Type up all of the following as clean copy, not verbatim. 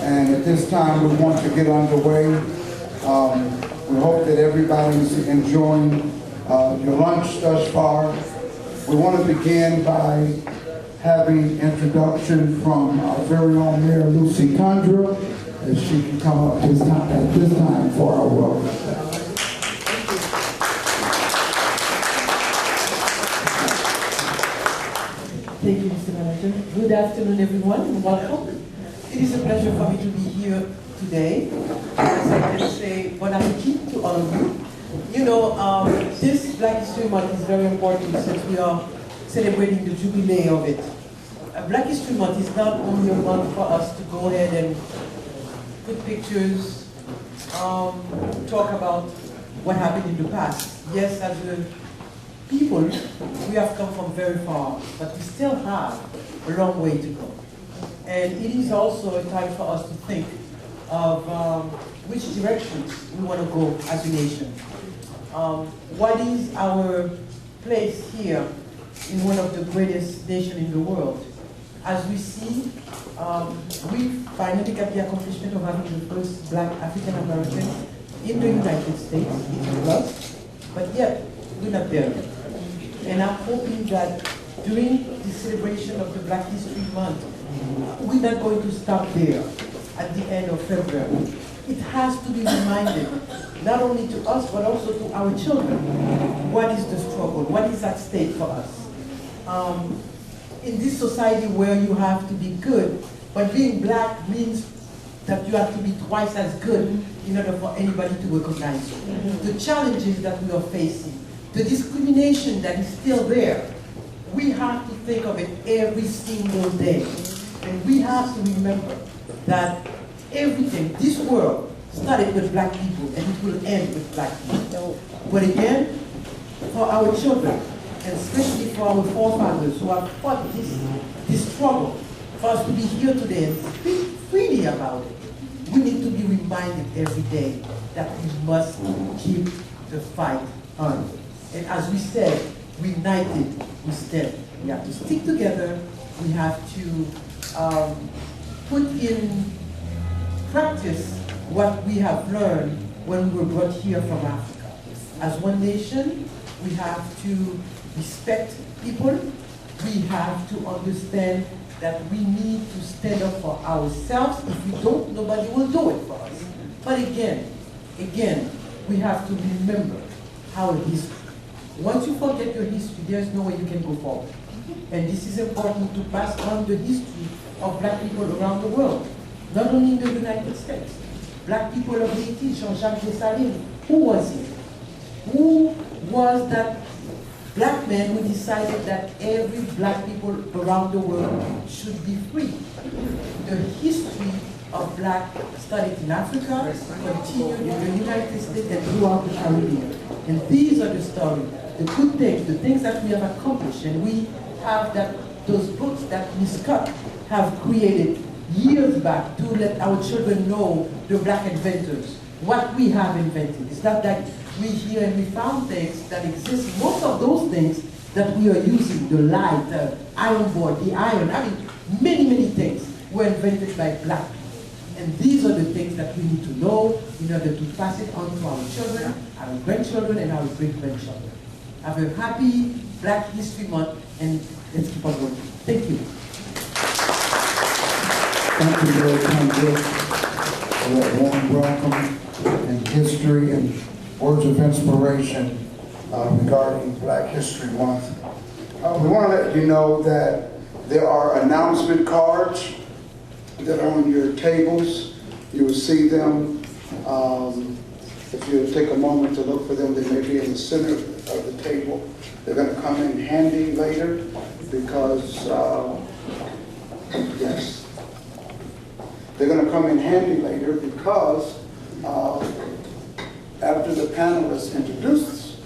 And at this time, we want to get underway. We hope that everybody's enjoying your lunch thus far. We want to begin by having introduction from our very own Mayor Lucy Condra, if she can come up at this time for our welcome. Thank you, Mr. Manager. Good afternoon, everyone, and welcome. It is a pleasure for me to be here today. As I can say, bon appetit to all of you. You know, this Black History Month is very important since we are celebrating the jubilee of it. Black History Month is not only a month for us to go ahead and put pictures, talk about what happened in the past. Yes, as a people, we have come from very far, but we still have a long way to go. And it is also a time for us to think of which directions we want to go as a nation. What is our place here in one of the greatest nations in the world? As we see, we finally got the accomplishment of having the first Black African Americans in the United States. It's a plus, but yet we're not there yet. And I'm hoping that during the celebration of the Black History Month, we're not going to stop there at the end of February. It has to be reminded, not only to us, but also to our children, what is the struggle, what is at stake for us. In this society where you have to be good, but being Black means that you have to be twice as good in order for anybody to recognize you. The challenges that we are facing, the discrimination that is still there, we have to think of it every single day. And we have to remember that everything, this world, started with Black people and it will end with Black people. But again, for our children, and especially for our forefathers who have fought this struggle, for us to be here today and speak freely about it, we need to be reminded every day that we must keep the fight on. And as we said, united we stand. We have to stick together. We have to put in practice what we have learned when we were brought here from Africa. As one nation, we have to respect people. We have to understand that we need to stand up for ourselves. If we don't, nobody will do it for us. But again, we have to remember our history. Once you forget your history, there's no way you can go forward. And this is important to pass on the history of Black people around the world, not only in the United States. Black people of Haiti, Jean-Jacques Dessalines, who was he? Who was that Black man who decided that every Black people around the world should be free? The history of Black started in Africa, continued in the United States, and throughout the Caribbean. And these are the stories, the good things, the things that we have accomplished. And we have those books that Ms. Scott have created years back to let our children know the Black inventors, what we have invented. It's not that we hear and we found things that exist. Most of those things that we are using, the light, the iron board, the iron, I mean, many things were invented by Black people. And these are the things that we need to know in order to pass it on to our children, our grandchildren, and our great-grandchildren. Have a happy Black History Month, and let's keep on working. Thank you. Thank you very much for that warm welcome and history and words of inspiration regarding Black History Month. We want to let you know that there are announcement cards that are on your tables. You will see them. If you take a moment to look for them, they may be in the center of the table. They're going to come in handy later because, yes, they're going to come in handy later because after the panelists introduce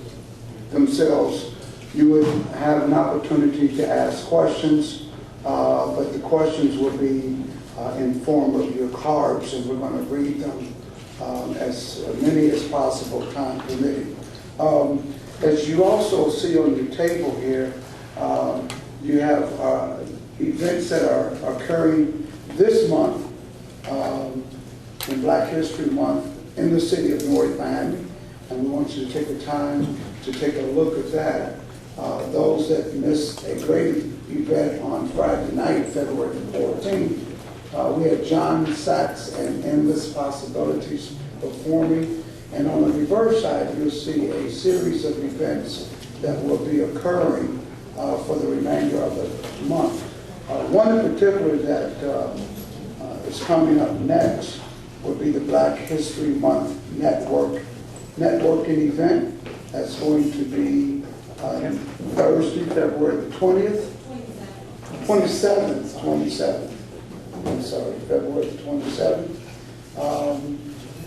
themselves, you would have an opportunity to ask questions, but the questions will be in form of your cards, and we're going to read them as many as possible, time permitting. As you also see on your table here, you have events that are occurring this month in Black History Month in the city of North Miami, and we want you to take the time to take a look at that. Those that missed a great event on Friday night, February 14th, we had John Sachs and Endless Possibilities performing, and on the reverse side, you'll see a series of events that will be occurring for the remainder of the month. One in particular that is coming up next would be the Black History Month networking event. That's going to be Thursday, February the 27th. I'm sorry, February the 27th.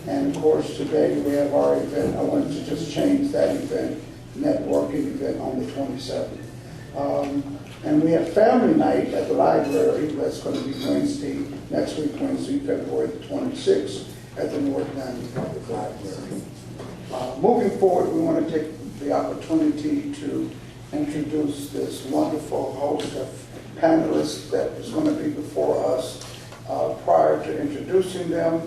And of course, today we have our event. I wanted to just change that event, networking event on the 27th. And we have family night at the library. That's going to be Wednesday, next week, Wednesday, February the 26th at the North Miami Public Library. Moving forward, we want to take the opportunity to introduce this wonderful host of panelists that is going to be before us. Prior to introducing them,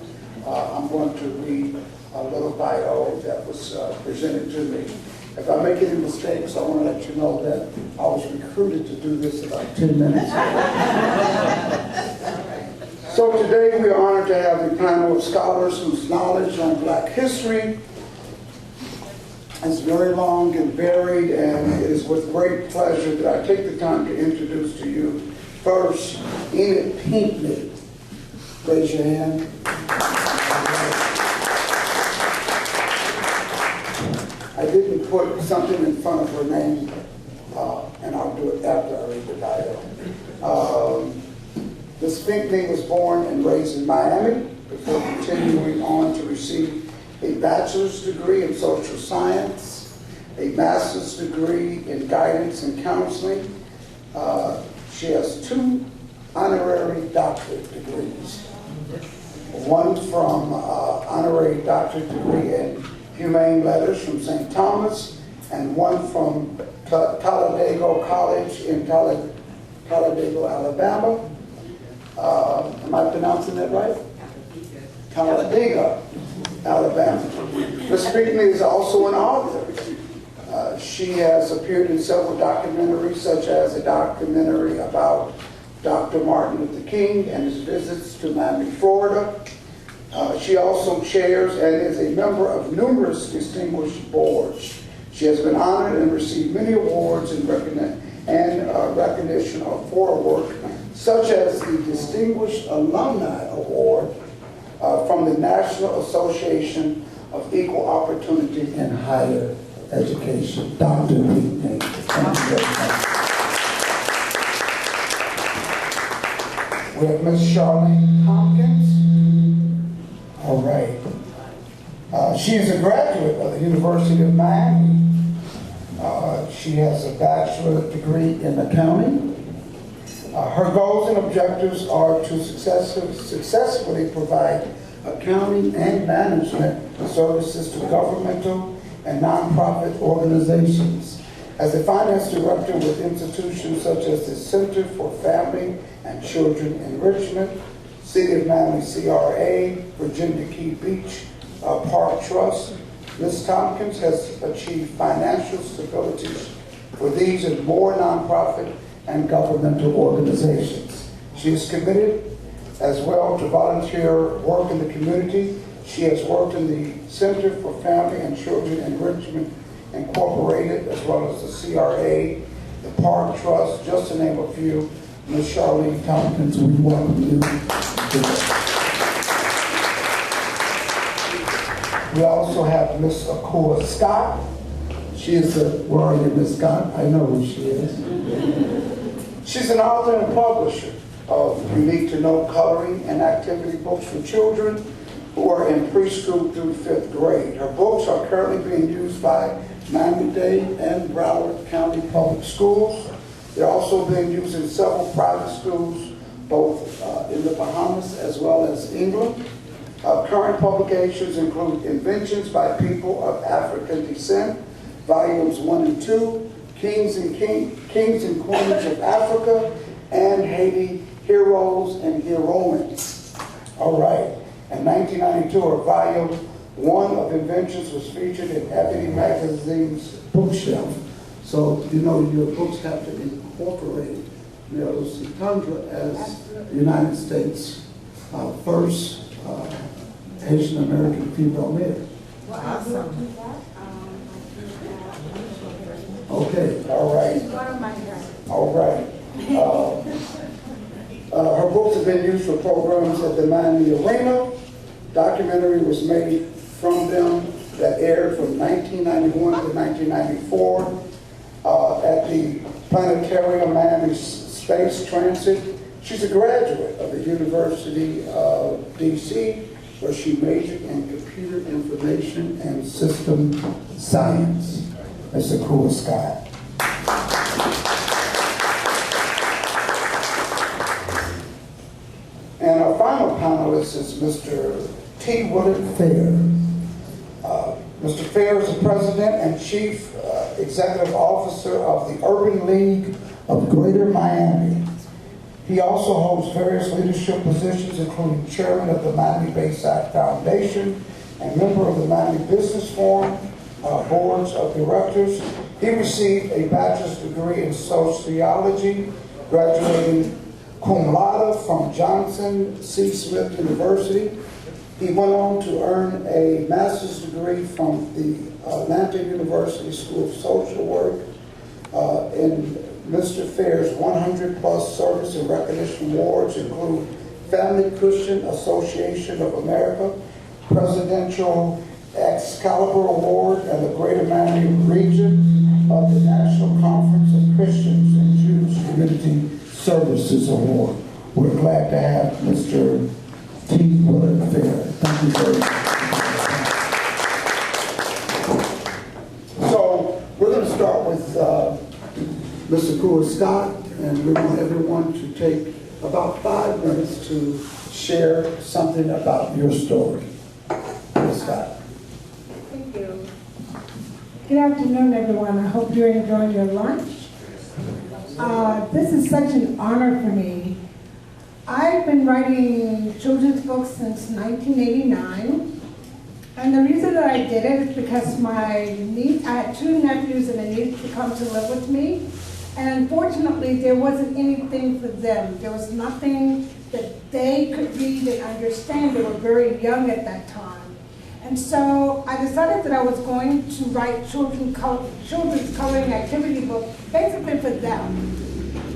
I'm going to read a little bio that was presented to me. If I make any mistakes, I want to let you know that I was recruited to do this about 10 minutes ago. So today we are honored to have a panel of scholars whose knowledge on Black history is very long and varied, and it is with great pleasure that I take the time to introduce to you first Enid Pinckney. Raise your hand. I didn't put something in front of her name, and I'll do it after I read the bio. Ms. Pinckney was born and raised in Miami before continuing on to receive a bachelor's degree in social science, a master's degree in guidance and counseling. She has 2 honorary doctorate degrees. One from honorary doctorate degree in Humane Letters from St. Thomas, and one from Talladega College in Talladega, Alabama. Am I pronouncing that right? Talladega, Alabama. Ms. Pinckney is also an author. She has appeared in several documentaries, such as a documentary about Dr. Martin Luther King and his visits to Miami, Florida. She also chairs and is a member of numerous distinguished boards. She has been honored and received many awards and recognition for her work, such as the Distinguished Alumni Award from the National Association of Equal Opportunity in Higher Education. Dr. Pinckney. Thank you very much. We have Ms. Charlene Tompkins. All right. She is a graduate of the University of Miami. She has a bachelor's degree in accounting. Her goals and objectives are to successfully provide accounting and management services to governmental and nonprofit organizations. As a finance director with institutions such as the Center for Family and Children Enrichment, City of Miami CRA, Virginia Key Beach Park Trust, Ms. Tompkins has achieved financial stability for these and more nonprofit and governmental organizations. She is committed as well to volunteer work in the community. She has worked in the Center for Family and Children Enrichment Incorporated, as well as the CRA, the Park Trust, just to name a few. Ms. Charlene Tompkins, we welcome you today. We also have Ms. Akua Scott. She is where are you, Ms. Scott? I know who she is. She's an author and publisher of unique to know coloring and activity books for children who are in preschool through 5th grade. Her books are currently being used by Miami-Dade and Broward County Public Schools. They're also being used in several private schools, both in the Bahamas as well as England. Current publications include Inventions by People of African Descent, Volumes 1 and 2, Kings and Queens of Africa, and Haiti, Heroes and Heroines. All right. In 1992, her volume 1 of inventions was featured in Ebony Magazine's bookshelf. So, you know, your books have to incorporate Lucy Tundra as the United States' first Asian American female mayor. Awesome. Okay, all right. All right. Her books have been used for programs at the Miami Arena. Documentary was made from them that aired from 1991 to 1994 at the Planetarium Miami Space Transit. She's a graduate of the University of DC, where she majored in computer information and system science. Mr. Kua Scott. And our final panelist is Mr. T. Willard Fair. Mr. Fair is the President and Chief Executive Officer of the Urban League of Greater Miami. He also holds various leadership positions, including Chairman of the Miami Bayside Foundation and member of the Miami Business Forum Boards of Directors. He received a bachelor's degree in sociology, graduating cum laude from Johnson C. Smith University. He went on to earn a master's degree from the Atlanta University School of Social Work. In Mr. Fair's 100-plus service and recognition awards include Family Christian Association of America, Presidential Excalibur Award, and the Greater Miami region of the National Conference of Christians and Jews Community Services Award. We're glad to have Mr. T. Willard Fair. Thank you very much. So we're going to start with Mr. Kua Scott, and we want everyone to take about 5 minutes to share something about your story. Kua Scott. Thank you. Good afternoon, everyone. I hope you're enjoying your lunch. This is such an honor for me. I've been writing children's books since 1989. And the reason that I did it is because I had 2 nephews and a niece to come to live with me. And unfortunately, there wasn't anything for them. There was nothing that they could read and understand. They were very young at that time. And so I decided that I was going to write children's coloring activity book, basically for them.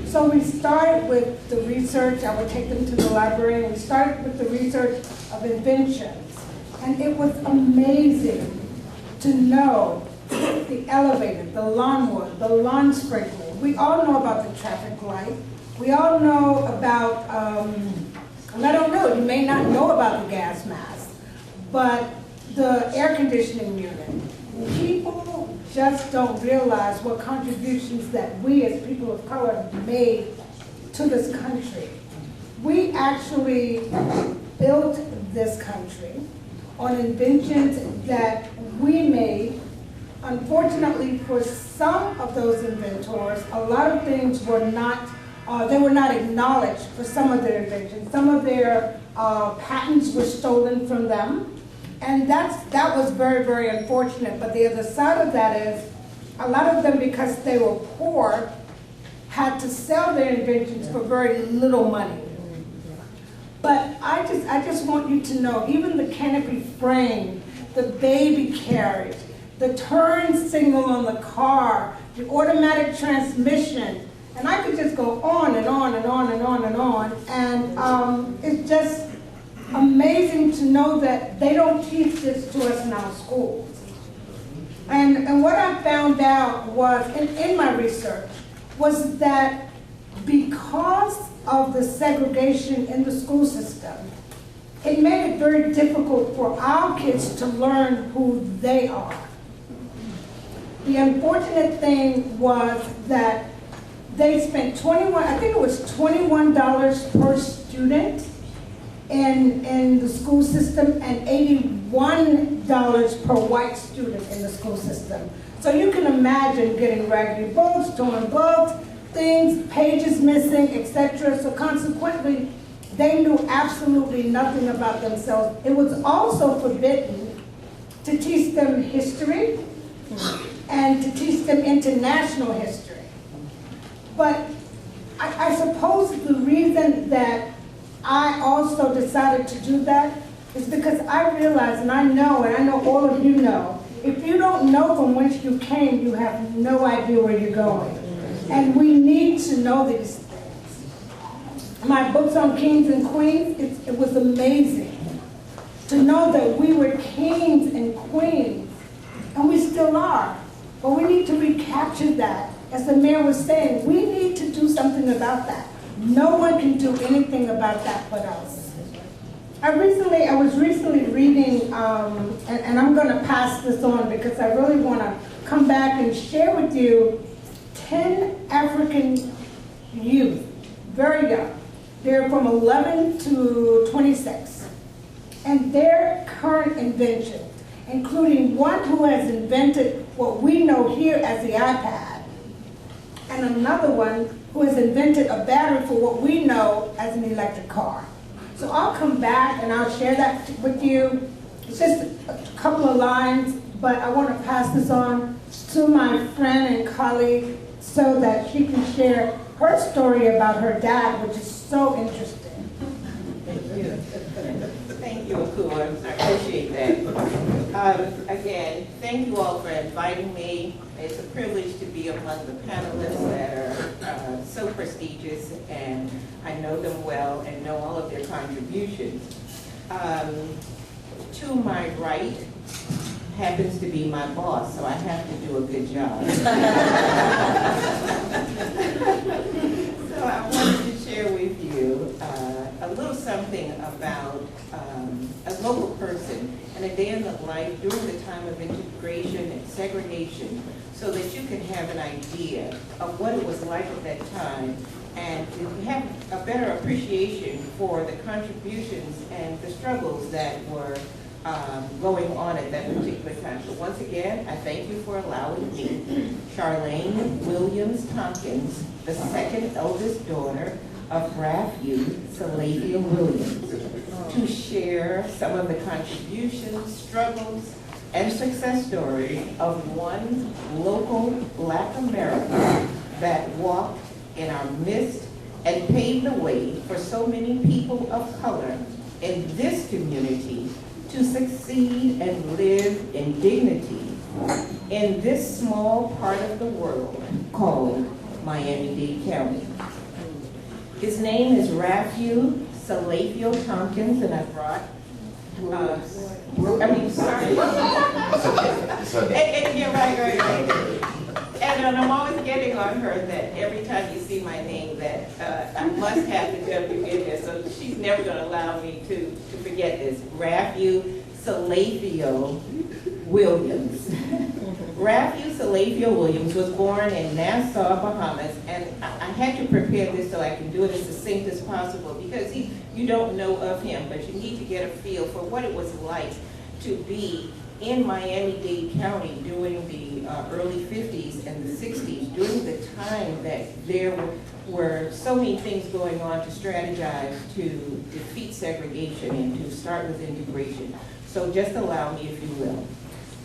So we started with the research. I would take them to the library, and we started with the research of inventions. And it was amazing to know the elevator, the lawnmower, the lawn sprinkler. We all know about the traffic light. We all know about, and I don't know, you may not know about the gas mask, but the air conditioning unit. People just don't realize what contributions that we as people of color have made to this country. We actually built this country on inventions that we made. Unfortunately, for some of those inventors, a lot of things were not, they were not acknowledged for some of their inventions. Some of their patents were stolen from them. And that was very, very unfortunate. But the other side of that is, a lot of them, because they were poor, had to sell their inventions for very little money. But I just want you to know, even the canopy frame, the baby carriage, the turn signal on the car, the automatic transmission, and I could just go on and on and on and on and on. And it's just amazing to know that they don't teach this to us in our schools. And what I found out was, in my research, was that because of the segregation in the school system, it made it very difficult for our kids to learn who they are. The unfortunate thing was that they spent $21 per student in the school system, and $81 per white student in the school system. So you can imagine getting raggedy books, torn books, things, pages missing, etc. So consequently, they knew absolutely nothing about themselves. It was also forbidden to teach them history and to teach them international history. But I suppose the reason that I also decided to do that is because I realize, and I know all of you know, if you don't know from whence you came, you have no idea where you're going. And we need to know these things. My books on kings and queens, it was amazing to know that we were kings and queens, and we still are. But we need to recapture that. As the mayor was saying, we need to do something about that. No one can do anything about that but us. I was recently reading, and I'm going to pass this on because I really want to come back and share with you 10 African youth, very young. They're from 11 to 26. And their current invention, including one who has invented what we know here as the iPad, and another one who has invented a battery for what we know as an electric car. So I'll come back and I'll share that with you. It's just a couple of lines, but I want to pass this on to my friend and colleague so that she can share her story about her dad, which is so interesting. Thank you. Thank you, Akua. I appreciate that. Again, thank you all for inviting me. It's a privilege to be among the panelists that are so prestigious, and I know them well and know all of their contributions. To my right happens to be my boss, so I have to do a good job. So I wanted to share with you a little something about a local person and a day in the life during the time of integration and segregation, so that you can have an idea of what it was like at that time and to have a better appreciation for the contributions and the struggles that were going on at that particular time. So once again, I thank you for allowing me, Charlene Williams Tompkins, the second eldest daughter of Raphael Salavia Williams, to share some of the contributions, struggles, and success story of one local Black American that walked in our midst and paved the way for so many people of color in this community to succeed and live in dignity in this small part of the world called Miami-Dade County. His name is Raphael Salavio Tompkins, and I brought, sorry. Yeah, right. And I'm always getting on her that every time you see my name that I must have the W in there, so she's never going to allow me to forget this. Raphael Salavio Williams. Raphael Salavio Williams was born in Nassau, Bahamas, and I had to prepare this so I can do it as succinct as possible because you don't know of him, but you need to get a feel for what it was like to be in Miami-Dade County during the early 50s and the 60s, during the time that there were so many things going on to strategize to defeat segregation and to start with integration. So just allow me, if you will.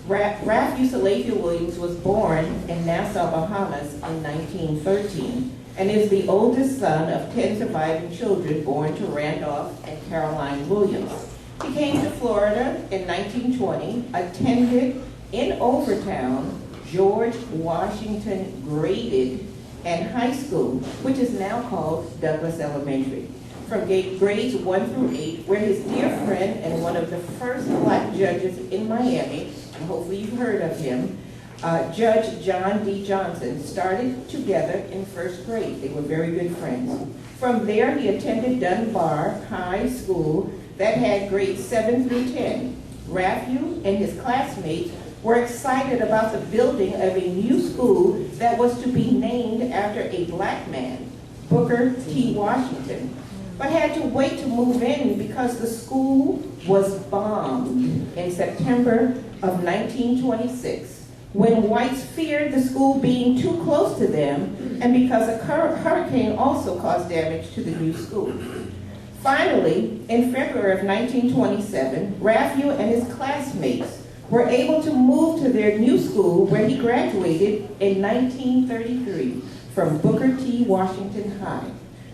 Raphael Salavia Williams was born in Nassau, Bahamas in 1913 and is the oldest son of 10 surviving children born to Randolph and Caroline Williams. He came to Florida in 1920, attended in Overtown George Washington Graded and High School, which is now called Douglas Elementary, from grades 1 through 8, where his dear friend and one of the first Black judges in Miami, and hopefully you've heard of him, Judge John D. Johnson, started together in first grade. They were very good friends. From there, he attended Dunbar High School that had grades 7 through 10. Raphael and his classmates were excited about the building of a new school that was to be named after a Black man, Booker T. Washington, but had to wait to move in because the school was bombed in September of 1926, when whites feared the school being too close to them and because a hurricane also caused damage to the new school. Finally, in February of 1927, Raphael and his classmates were able to move to their new school where he graduated in 1933 from Booker T. Washington High,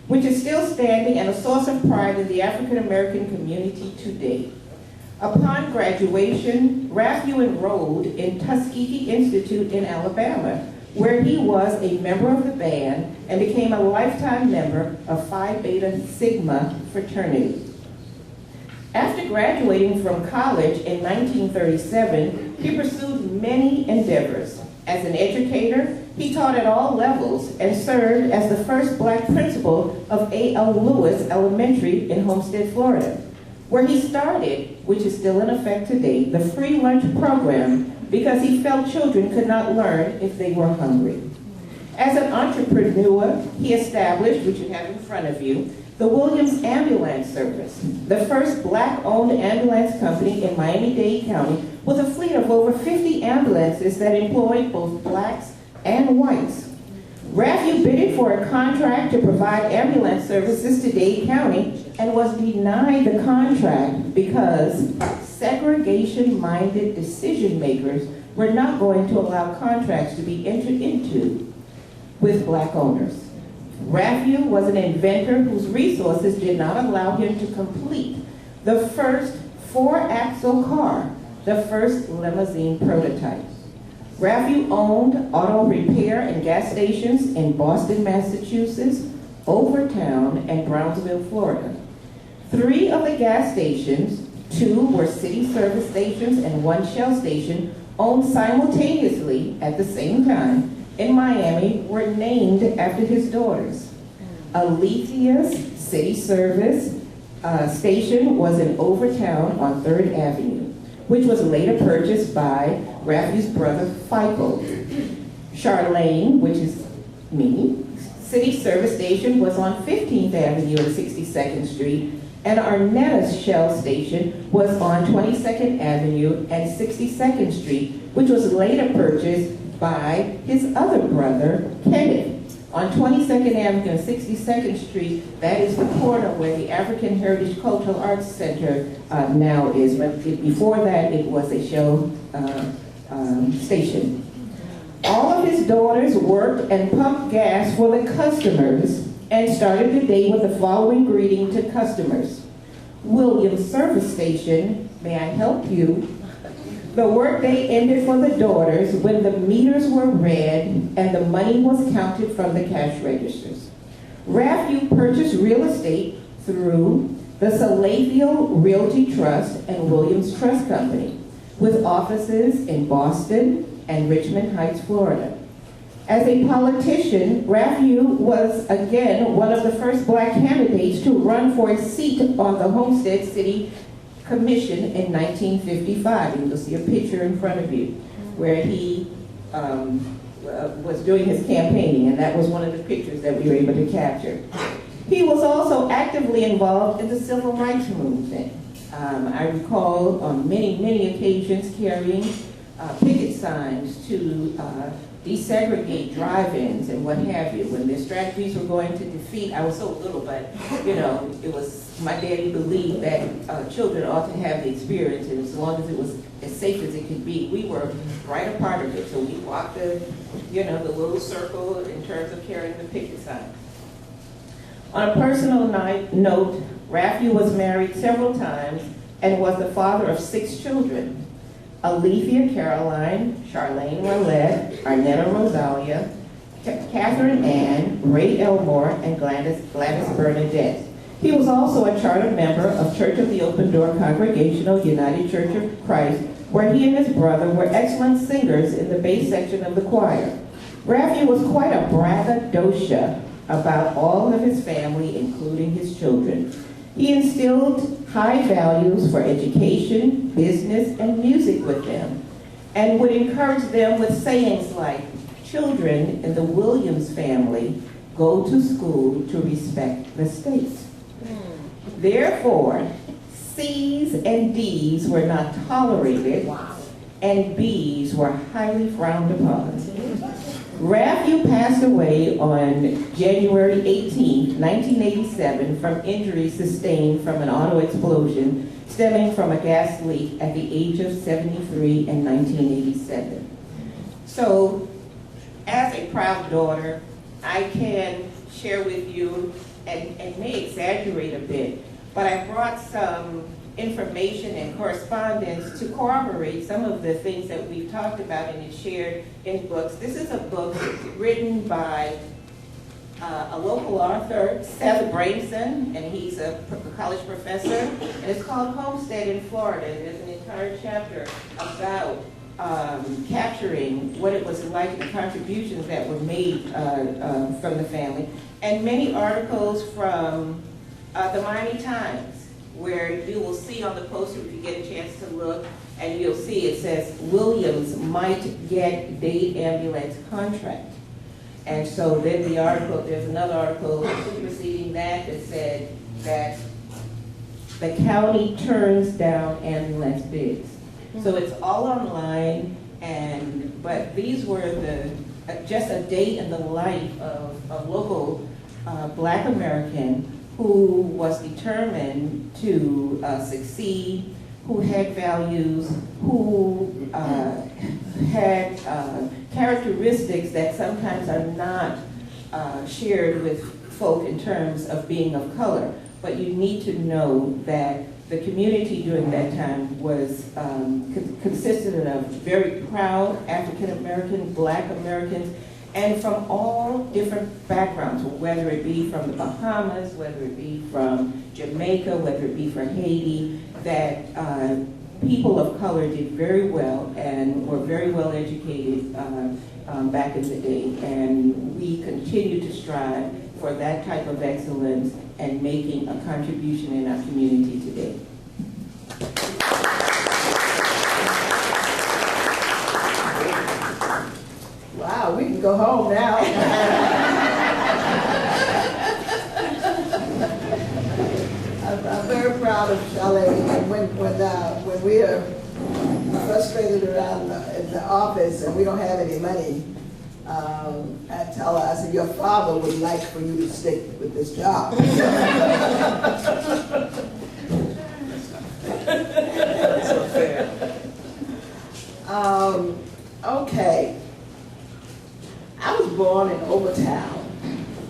which is still standing and a source of pride in the African American community today. Upon graduation, Raphael enrolled in Tuskegee Institute in Alabama, where he was a member of the band and became a lifetime member of Phi Beta Sigma fraternity. After graduating from college in 1937, he pursued many endeavors. As an educator, he taught at all levels and served as the first black principal of A.L. Lewis Elementary in Homestead, Florida, where he started, which is still in effect today, the free lunch program because he felt children could not learn if they were hungry. As an entrepreneur, he established, which you have in front of you, the Williams Ambulance Service, the first black-owned ambulance company in Miami-Dade County with a fleet of over 50 ambulances that employed both blacks and whites. Raphael bid for a contract to provide ambulance services to Dade County and was denied the contract because segregation-minded decision makers were not going to allow contracts to be entered into with black owners. Raphael was an inventor whose resources did not allow him to complete the first 4-axle car, the first limousine prototype. Raphael owned auto repair and gas stations in Boston, Massachusetts, Overtown, and Brownsville, Florida. 3 of the gas stations, 2 were city service stations and 1 Shell station, owned simultaneously at the same time in Miami, were named after his daughters. Alethea's city service station was in Overtown on 3rd Avenue, which was later purchased by Raphael's brother, Fico. Charlene, which is me, city service station was on 15th Avenue and 62nd Street, and Arnetta's Shell station was on 22nd Avenue and 62nd Street, which was later purchased by his other brother, Kenneth. On 22nd Avenue and 62nd Street, that is the corner where the African Heritage Cultural Arts Center now is. But before that, it was a Shell station. All of his daughters worked and pumped gas for the customers and started the day with the following greeting to customers. Williams Service Station, may I help you? The workday ended for the daughters when the meters were read and the money was counted from the cash registers. Raphael purchased real estate through the Salathiel Realty Trust and Williams Trust Company, with offices in Boston and Richmond Heights, Florida. As a politician, Raphael was again one of the first black candidates to run for a seat on the Homestead City Commission in 1955. And you'll see a picture in front of you where he was doing his campaigning, and that was one of the pictures that we were able to capture. He was also actively involved in the civil rights movement. I recall on many occasions carrying picket signs to desegregate drive-ins and what have you. When their strategies were going to defeat, I was so little, but you know, it was, my daddy believed that children ought to have the experience, and as long as it was as safe as it could be, we were right a part of it. So we walked the, you know, the little circle in terms of carrying the picket signs. On a personal note, Raphael was married several times and was the father of 6 children. Alethea Caroline, Charlene Willette, Arnetta Rosalia, Catherine Ann, Ray Elmore, and Gladys Bernadette. He was also a charter member of Church of the Open Door Congregational United Church of Christ, where he and his brother were excellent singers in the bass section of the choir. Raphael was quite a braggadocio about all of his family, including his children. He instilled high values for education, business, and music with them, and would encourage them with sayings like, children in the Williams family go to school to respect the state. Therefore, C's and D's were not tolerated, and B's were highly frowned upon. Raphael passed away on January 18, 1987, from injuries sustained from an auto explosion stemming from a gas leak at the age of 73 in 1987. So, as a proud daughter, I can share with you, and may exaggerate a bit, but I brought some information and correspondence to corroborate some of the things that we've talked about and shared in books. This is a book written by a local author, Seth Brainson, and he's a college professor, and it's called Homestead in Florida. There's an entire chapter about capturing what it was like and the contributions that were made from the family, and many articles from the Miami Times, where you will see on the poster, if you get a chance to look, and you'll see it says, Williams might get Dade ambulance contract. And so then the article, there's another article preceding that that said that the county turns down ambulance bids. So it's all online, but these were just a day in the life of a local Black American who was determined to succeed, who had values, who had characteristics that sometimes are not shared with folk in terms of being of color. But you need to know that the community during that time was consisted of very proud African American, Black Americans, and from all different backgrounds, whether it be from the Bahamas, whether it be from Jamaica, whether it be from Haiti, that people of color did very well and were very well educated back in the day. And we continue to strive for that type of excellence and making a contribution in our community today. Wow, we can go home now. I'm very proud of Charlene. And when we are frustrated around in the office and we don't have any money, I tell her, I said, your father would like for you to stick with this job. That's so fair. Okay. I was born in Overtown.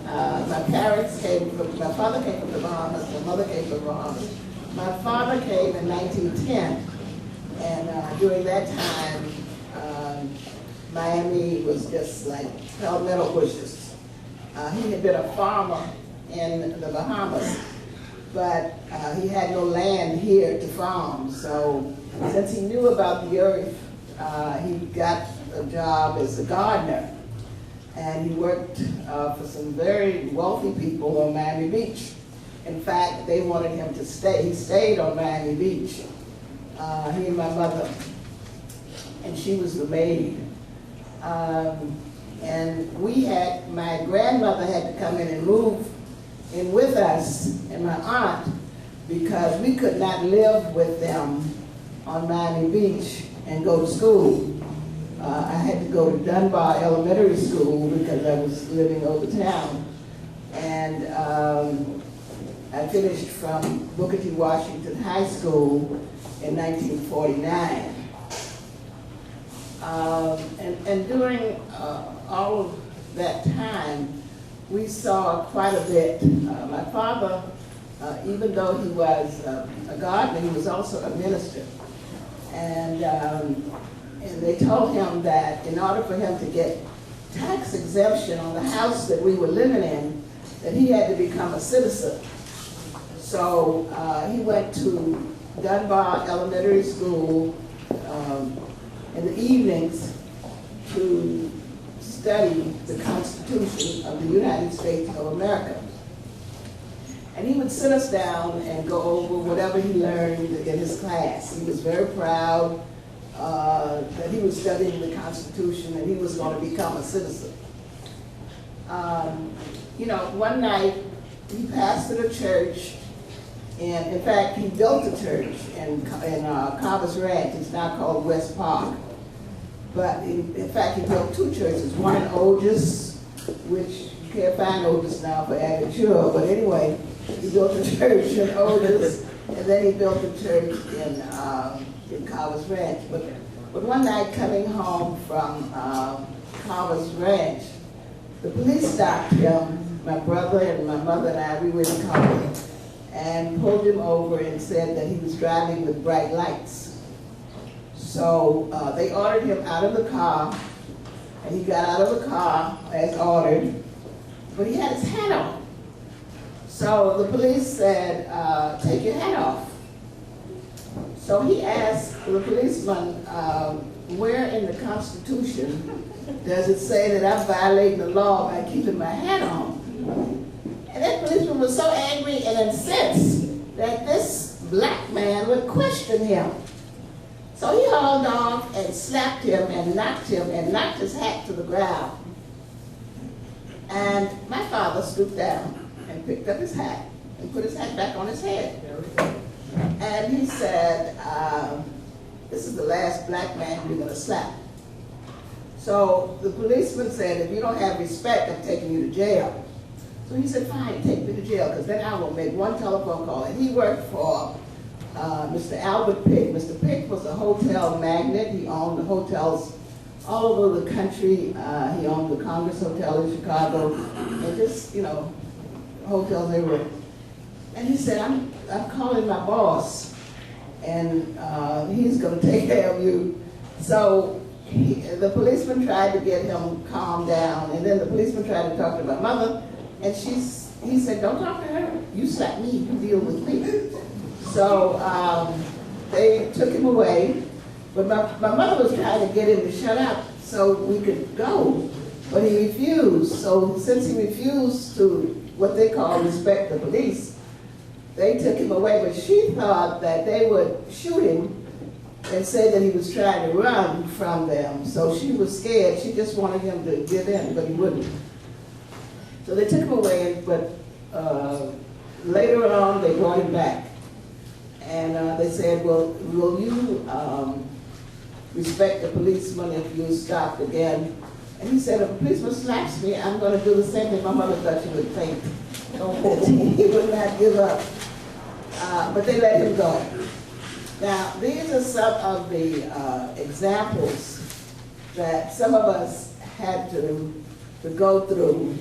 My father came from the Bahamas, my mother came from the Bahamas. My father came in 1910, and during that time, Miami was just like palmetto bushes. He had been a farmer in the Bahamas, but he had no land here to farm. So since he knew about the earth, he got a job as a gardener. And he worked for some very wealthy people on Miami Beach. In fact, they wanted him to stay. He stayed on Miami Beach, he and my mother, and she was the maid. And my grandmother had to come in and move in with us and my aunt because we could not live with them on Miami Beach and go to school. I had to go to Dunbar Elementary School because I was living over town. And I finished from Booker T. Washington High School in 1949. And during all of that time, we saw quite a bit. My father, even though he was a gardener, he was also a minister. And they told him that in order for him to get tax exemption on the house that we were living in, that he had to become a citizen. So he went to Dunbar Elementary School in the evenings to study the Constitution of the United States of America. And he would sit us down and go over whatever he learned in his class. He was very proud that he was studying the Constitution and he was going to become a citizen. One night he pastored a church, and in fact he built a church in Carver's Ranch. It's now called West Park. But in fact, he built two churches, one in Otis, which you can't find Otis now for Agature, but anyway, he built a church in Otis, and then he built a church in Carver's Ranch. But one night coming home from Carver's Ranch, the police stopped him, my brother and my mother and I, we were in the car, and pulled him over and said that he was driving with bright lights. So they ordered him out of the car, and he got out of the car as ordered, but he had his hat on. So the police said, take your hat off. So he asked the policeman, where in the Constitution does it say that I'm violating the law by keeping my hat on? And that policeman was so angry and incensed that this black man would question him. So he hauled off and slapped him and knocked his hat to the ground. And my father stooped down and picked up his hat and put his hat back on his head. And he said, this is the last black man you're gonna slap. So the policeman said, if you don't have respect, I'm taking you to jail. So he said, fine, take me to jail, because then I will make one telephone call. And he worked for Mr. Albert Pick. Mr. Pick was a hotel magnate. He owned the hotels all over the country. He owned the Congress Hotel in Chicago, and just, you know, hotels everywhere. And he said, I'm calling my boss, and he's going to take care of you. So the policeman tried to get him calmed down, and then the policeman tried to talk to my mother, and he said, don't talk to her. You slap me, you deal with me. So they took him away, but my mother was trying to get him to shut up so we could go, but he refused. So since he refused to what they call respect the police, they took him away, but she thought that they would shoot him and say that he was trying to run from them. So she was scared. She just wanted him to give in, but he wouldn't. So they took him away, but later on they brought him back. And they said, well, will you respect the policeman if you stopped again? And he said, if a policeman slaps me, I'm going to do the same thing. My mother thought she would faint. He would not give up. But they let him go. Now, these are some of the examples that some of us had to go through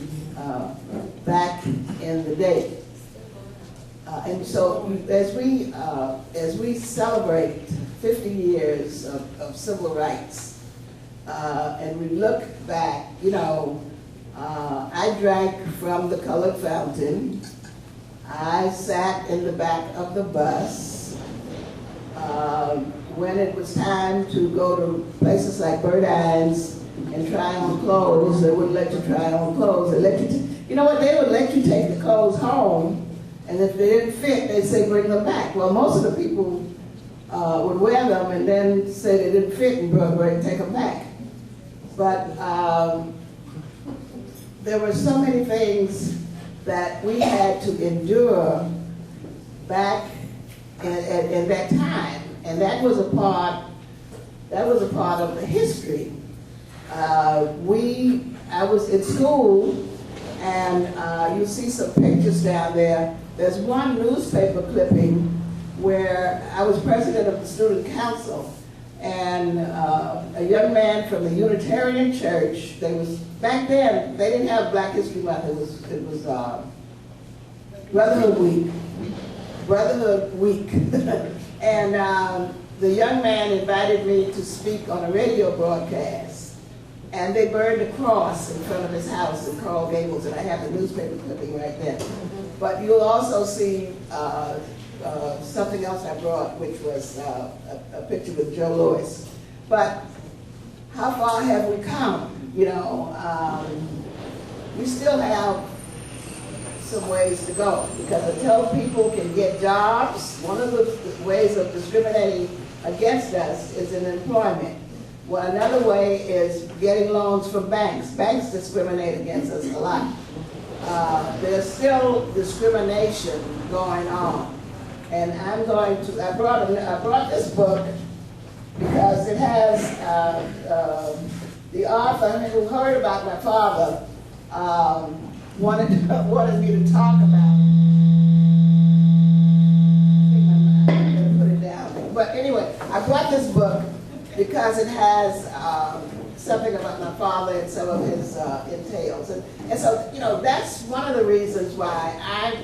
back in the day. And so as we celebrate 50 years of civil rights, and we look back, you know, I drank from the colored fountain. I sat in the back of the bus. When it was time to go to places like Bird Hines and try on clothes, they wouldn't let you try on clothes. They let you, you know what, they would let you take the clothes home, and if they didn't fit, they'd say bring them back. Well, most of the people would wear them and then say they didn't fit and take them back. But there were so many things that we had to endure back in that time, and that was a part of the history. I was in school, and you see some pictures down there. There's one newspaper clipping where I was president of the student council, and a young man from the Unitarian Church, back then, they didn't have Black History Month, it was Brotherhood Week. And the young man invited me to speak on a radio broadcast, and they burned a cross in front of his house in Coral Gables, and I have the newspaper clipping right there. But you'll also see something else I brought, which was a picture with Joe Louis. But how far have we come? You know, we still have some ways to go, because until people can get jobs, one of the ways of discriminating against us is in employment. Well, another way is getting loans from banks. Banks discriminate against us a lot. There's still discrimination going on. And I brought this book because it has the author who heard about my father wanted me to talk about. I think I'm gonna put it down. But anyway, I brought this book because it has something about my father and some of his entails. And so, you know, that's one of the reasons why I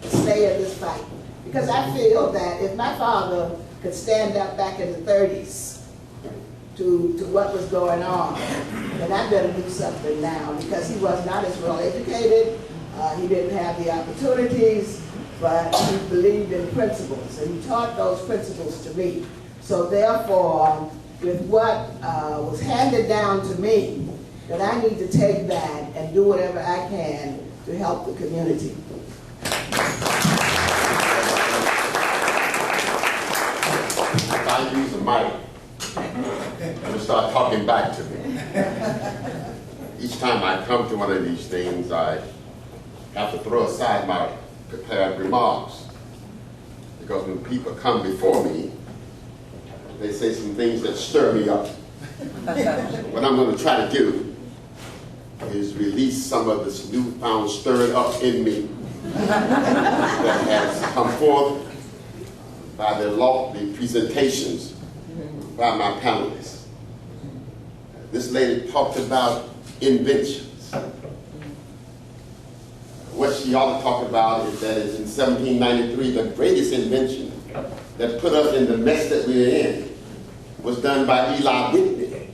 stay in this fight. Because I feel that if my father could stand up back in the 30s to what was going on, then I better do something now, because he was not as well educated, he didn't have the opportunities, but he believed in principles, and he taught those principles to me. So therefore, with what was handed down to me, that I need to take that and do whatever I can to help the community. If I use a mic, it'll start talking back to me. Each time I come to one of these things, I have to throw aside my prepared remarks. Because when people come before me, they say some things that stir me up. What I'm going to try to do is release some of this newfound stirred up in me that has come forth by the lofty presentations by my panelists. This lady talked about inventions. What she ought to talk about is that is in 1793, the greatest invention that put us in the mess that we're in was done by Eli Whitney,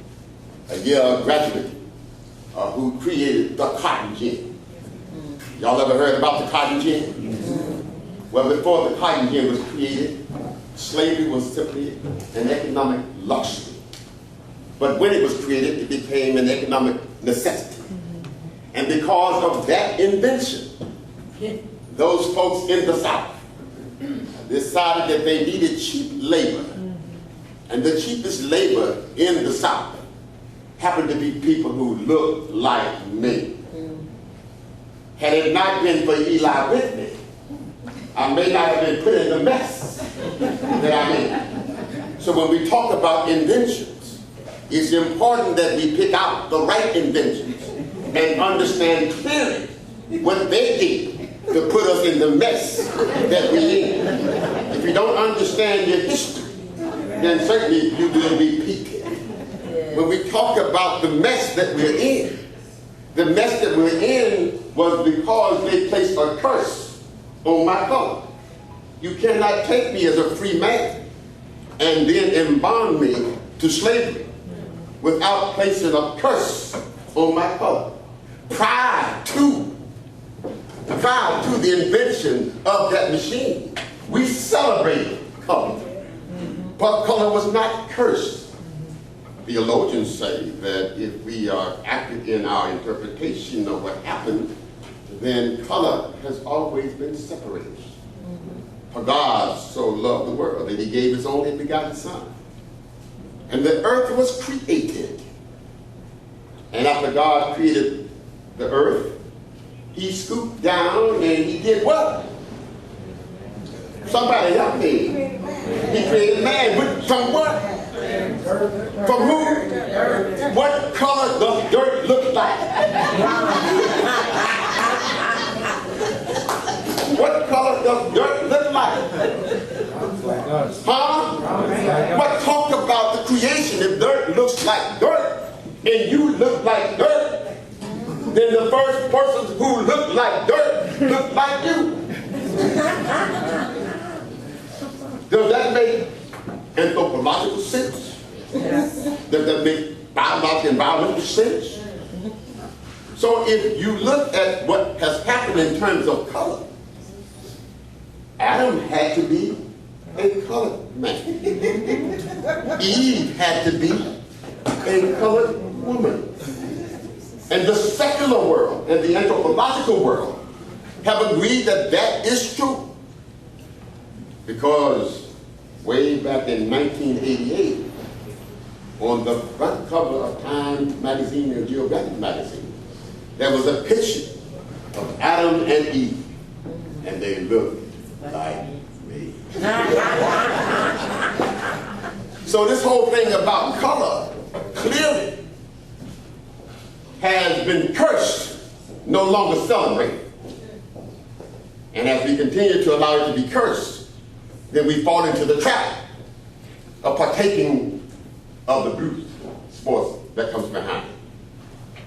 a Yale graduate who created the cotton gin. Y'all ever heard about the cotton gin? Well, before the cotton gin was created, slavery was simply an economic luxury. But when it was created, it became an economic necessity. And because of that invention, those folks in the South decided that they needed cheap labor. And the cheapest labor in the South happened to be people who looked like me. Had it not been for Eli Whitney, I may not have been put in the mess that I'm in. So when we talk about inventions, it's important that we pick out the right inventions and understand clearly what they did to put us in the mess that we're in. If you don't understand your history, then certainly you will be peaked. When we talk about the mess that we're in, the mess that we're in was because they placed a curse on my color. You cannot take me as a free man and then embalm me to slavery without placing a curse on my color. Prior to the invention of that machine, we celebrated color. But color was not cursed. Theologians say that if we are accurate in our interpretation of what happened, then color has always been separated. For God so loved the world that he gave his only begotten Son. And the earth was created. And after God created the earth, he scooped down and he did what? Somebody help me. He created man from what? From who? What color does dirt look like? What color does dirt look like? Huh? What talk about the creation? If dirt looks like dirt and you look like dirt, then the first person who looked like dirt looked like you. Does that make anthropological sense? Yes. Does that make biological, environmental sense? So if you look at what has happened in terms of color, Adam had to be a colored man. Eve had to be a colored woman. And the secular world and the anthropological world have agreed that that is true. Because way back in 1988, on the front cover of Time magazine and Geographic magazine, there was a picture of Adam and Eve, and they looked like me. So this whole thing about color clearly has been cursed, no longer celebrated. And as we continue to allow it to be cursed, then we fall into the trap of partaking of the brute sports that comes behind it.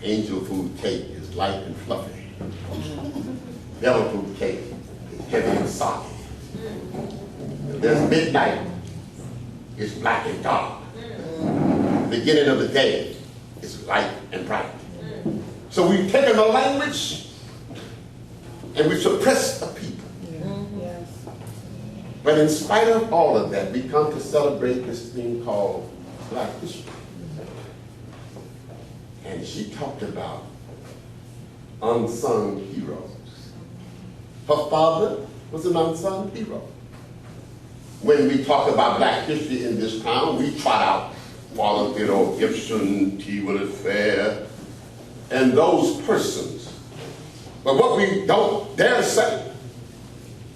Angel food cake is light and fluffy. Devil food cake is heavy and soggy. There's midnight, it's black and dark. The beginning of the day is light and bright. So we've taken the language and we suppressed the people. But in spite of all of that, we come to celebrate this thing called Black History. And she talked about unsung heroes. Her father was an unsung hero. When we talk about Black history in this town, we trot out Father Theodore Gibson, T. Willard Fair, and those persons. But what we don't dare say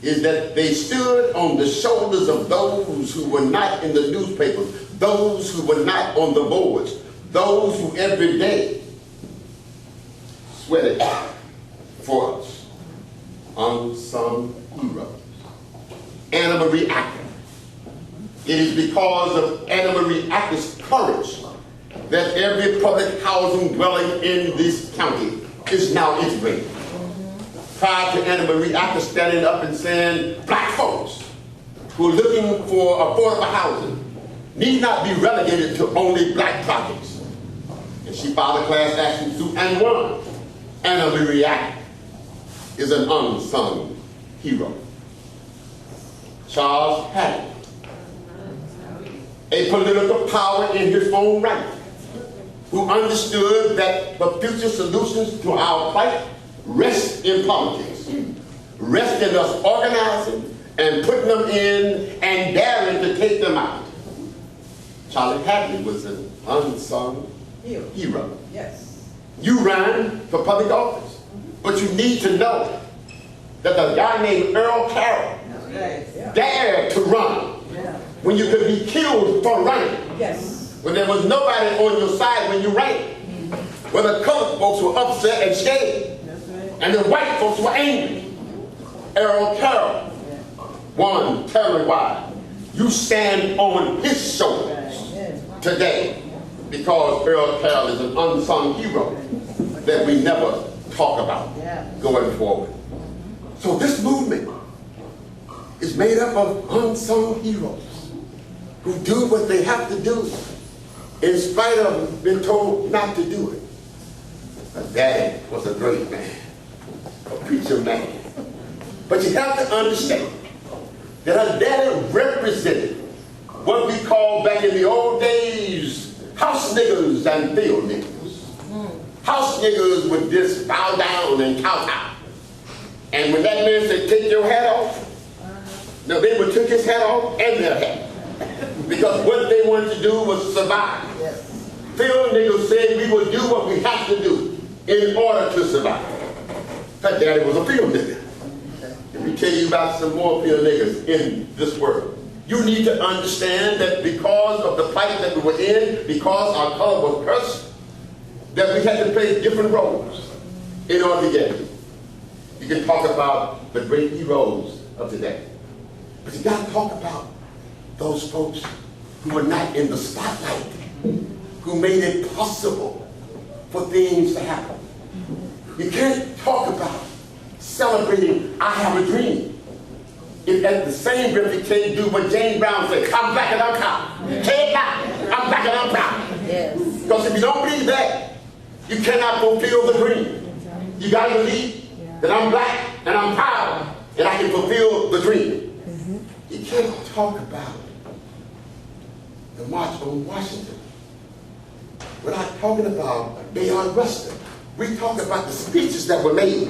is that they stood on the shoulders of those who were not in the newspapers, those who were not on the boards, those who every day sweated for us. Unsung heroes. Anna Marie Acker. It is because of Anna Marie Acker's courage that every public housing dwelling in this county is now integrated. Prior to Anna Marie Acker standing up and saying, black folks who are looking for affordable housing need not be relegated to only black projects. And she filed a class action suit and won. Anna Marie Acker is an unsung hero. Charles Haddon, a political power in his own right, who understood that the future solutions to our plight rest in politics, rest in us organizing and putting them in and daring to take them out. Charlie Hadley was an unsung hero. Yes. You ran for public office, but you need to know that the guy named Earl Carroll dared to run when you could be killed for running. Yes. When there was nobody on your side when you ran. When the colored folks were upset and scared. And the white folks were angry. Earl Carroll won territory-wide. You stand on his shoulders today because Earl Carroll is an unsung hero that we never talk about going forward. So this movement is made up of unsung heroes who do what they have to do in spite of being told not to do it. But Daddy was a great man, a preacher man. But you have to understand that her daddy represented what we call back in the old days house niggers and field niggers. House niggers would just bow down and kowtow. And when that man said, take your hat off, no, they would take his hat off and their hat. Because what they wanted to do was survive. Field niggers said we would do what we have to do in order to survive. Her daddy was a field nigger. Let me tell you about some more field niggers in this world. You need to understand that because of the plight that we were in, because our color was cursed, that we had to play different roles in order to get it. You can talk about the great heroes of today, but you got to talk about those folks who were not in the spotlight, who made it possible for things to happen. You can't talk about celebrating I have a dream if at the same breath you can't do what James Brown said, I'm black and I'm proud. Head back, I'm black and I'm proud. Yes. Because if you don't believe that, you cannot fulfill the dream. You got to believe that I'm black and I'm proud and I can fulfill the dream. You can't talk about the March on Washington without talking about Bayard Rustin. We talk about the speeches that were made,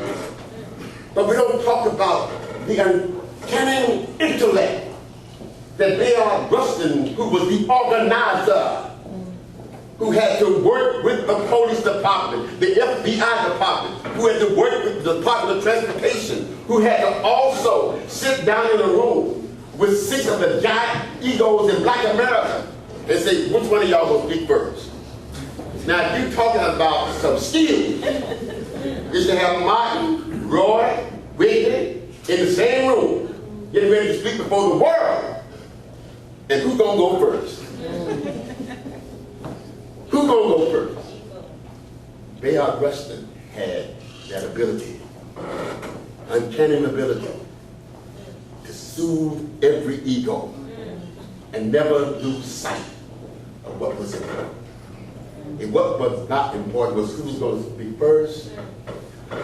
but we don't talk about the uncanny intellect that Bayard Rustin, who was the organizer, who had to work with the police department, the FBI department, who had to work with the Department of Transportation, who had to also sit down in a room with 6 of the giant egos in Black America and say, which one of y'all will speak first? Now, if you're talking about some skills, you should have Martin, Roy, Whitney in the same room, getting ready to speak before the world. And who's gonna go first? Who's gonna go first? Bayard Rustin had that ability, uncanny ability, to soothe every ego and never lose sight of what was important. And what was not important was who was going to speak first.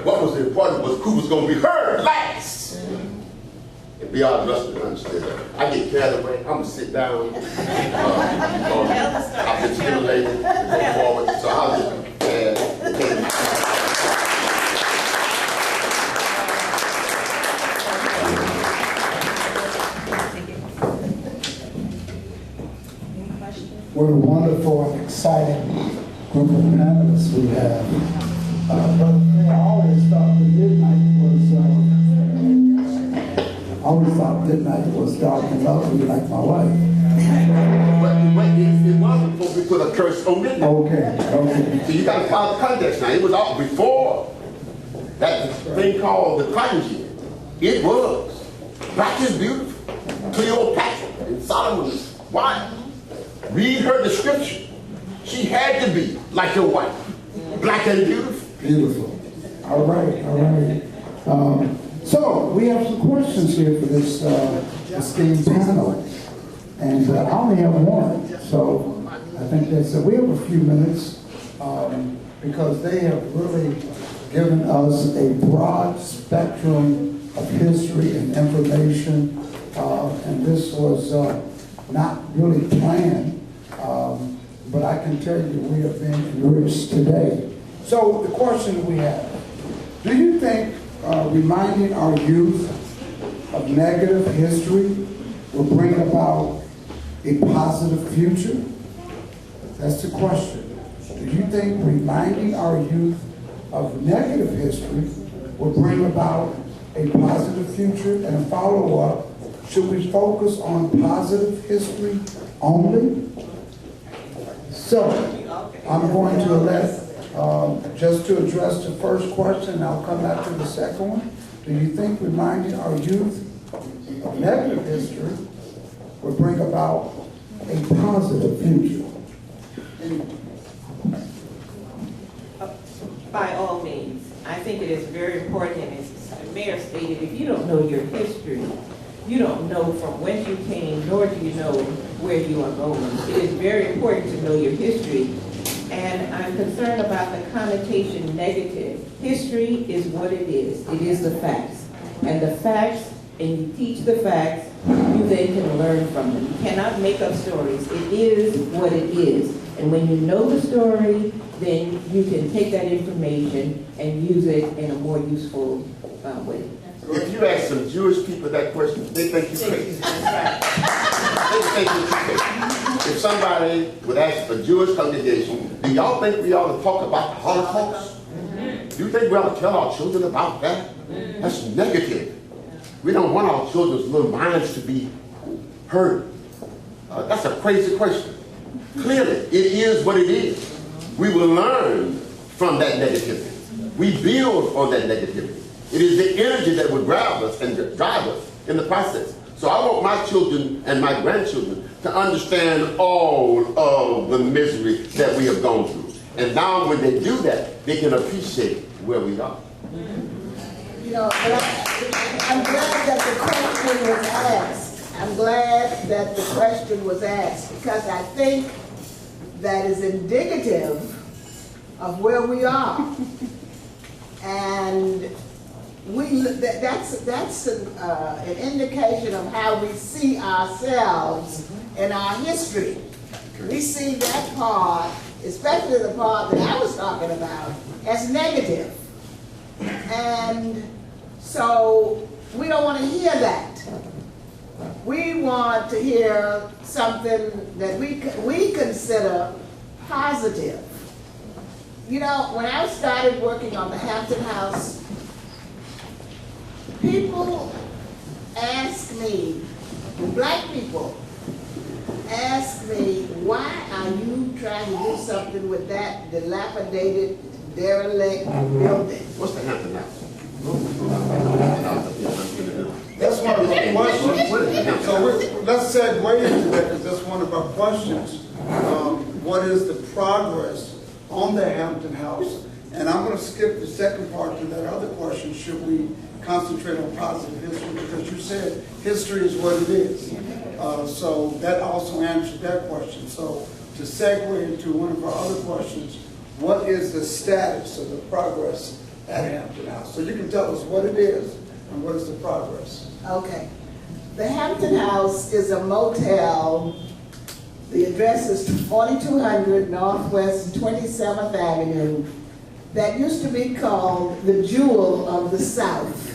What was important was who was going to be heard last. And Bayard Rustin understood that. I get carried away. I'm going to sit down. I've been stimulated to go forward. So I'll just What a wonderful and exciting group of panelists we have. Brother Fair, I always thought that midnight was dark and lovely like my wife. But it wasn't before we put a curse on midnight. Okay. So you got to follow the context now. It was all before that thing called the cleansing. It was. Black is beautiful. Cleopatra and Solomon's wife. Read her description. She had to be like your wife. Black and beautiful. Beautiful. All right. So we have some questions here for this esteemed panel. And I only have one. So I think we have a few minutes because they have really given us a broad spectrum of history and information. And this was not really planned. But I can tell you we have been enriched today. So the question we have, do you think reminding our youth of negative history will bring about a positive future? That's the question. Do you think reminding our youth of negative history will bring about a positive future? And a follow-up, should we focus on positive history only? So, I'm going to let, just to address the first question, I'll come back to the second one. Do you think reminding our youth of negative history will bring about a positive future? By all means. I think it is very important, and as the mayor stated, if you don't know your history, you don't know from whence you came, nor do you know where you are going. It is very important to know your history. And I'm concerned about the connotation negative. History is what it is. It is the facts. And the facts, and you teach the facts, you then can learn from them. You cannot make up stories. It is what it is. And when you know the story, then you can take that information and use it in a more useful way. If you ask some Jewish people that question, they think you're crazy. That's right. They think you're crazy. If somebody would ask a Jewish congregation, do y'all think we ought to talk about the Holocaust? Do you think we ought to tell our children about that? That's negative. We don't want our children's little minds to be hurt. That's a crazy question. Clearly, it is what it is. We will learn from that negativity. We build on that negativity. It is the energy that will drive us and drive us in the process. So I want my children and my grandchildren to understand all of the misery that we have gone through. And now when they do that, they can appreciate where we are. You know, but I'm glad that the question was asked. I'm glad that the question was asked because I think that is indicative of where we are. And that's an indication of how we see ourselves in our history. We see that part, especially the part that I was talking about, as negative. And so we don't want to hear that. We want to hear something that we consider positive. You know, when I started working on the Hampton House, people ask me, black people ask me, why are you trying to do something with that dilapidated, derelict building? What's the Hampton House? That's one of our questions. What is the Hampton So House? let's segue into that, because that's one of our questions. What is the progress on the Hampton House? And I'm going to skip the second part to that other question, should we concentrate on positive history? Because you said history is what it is. So that also answered that question. So to segue into one of our other questions, what is the status of the progress at Hampton House? So you can tell us what it is and what is the progress. Okay. The Hampton House is a motel. The address is 4200 Northwest 27th Avenue. That used to be called the Jewel of the South.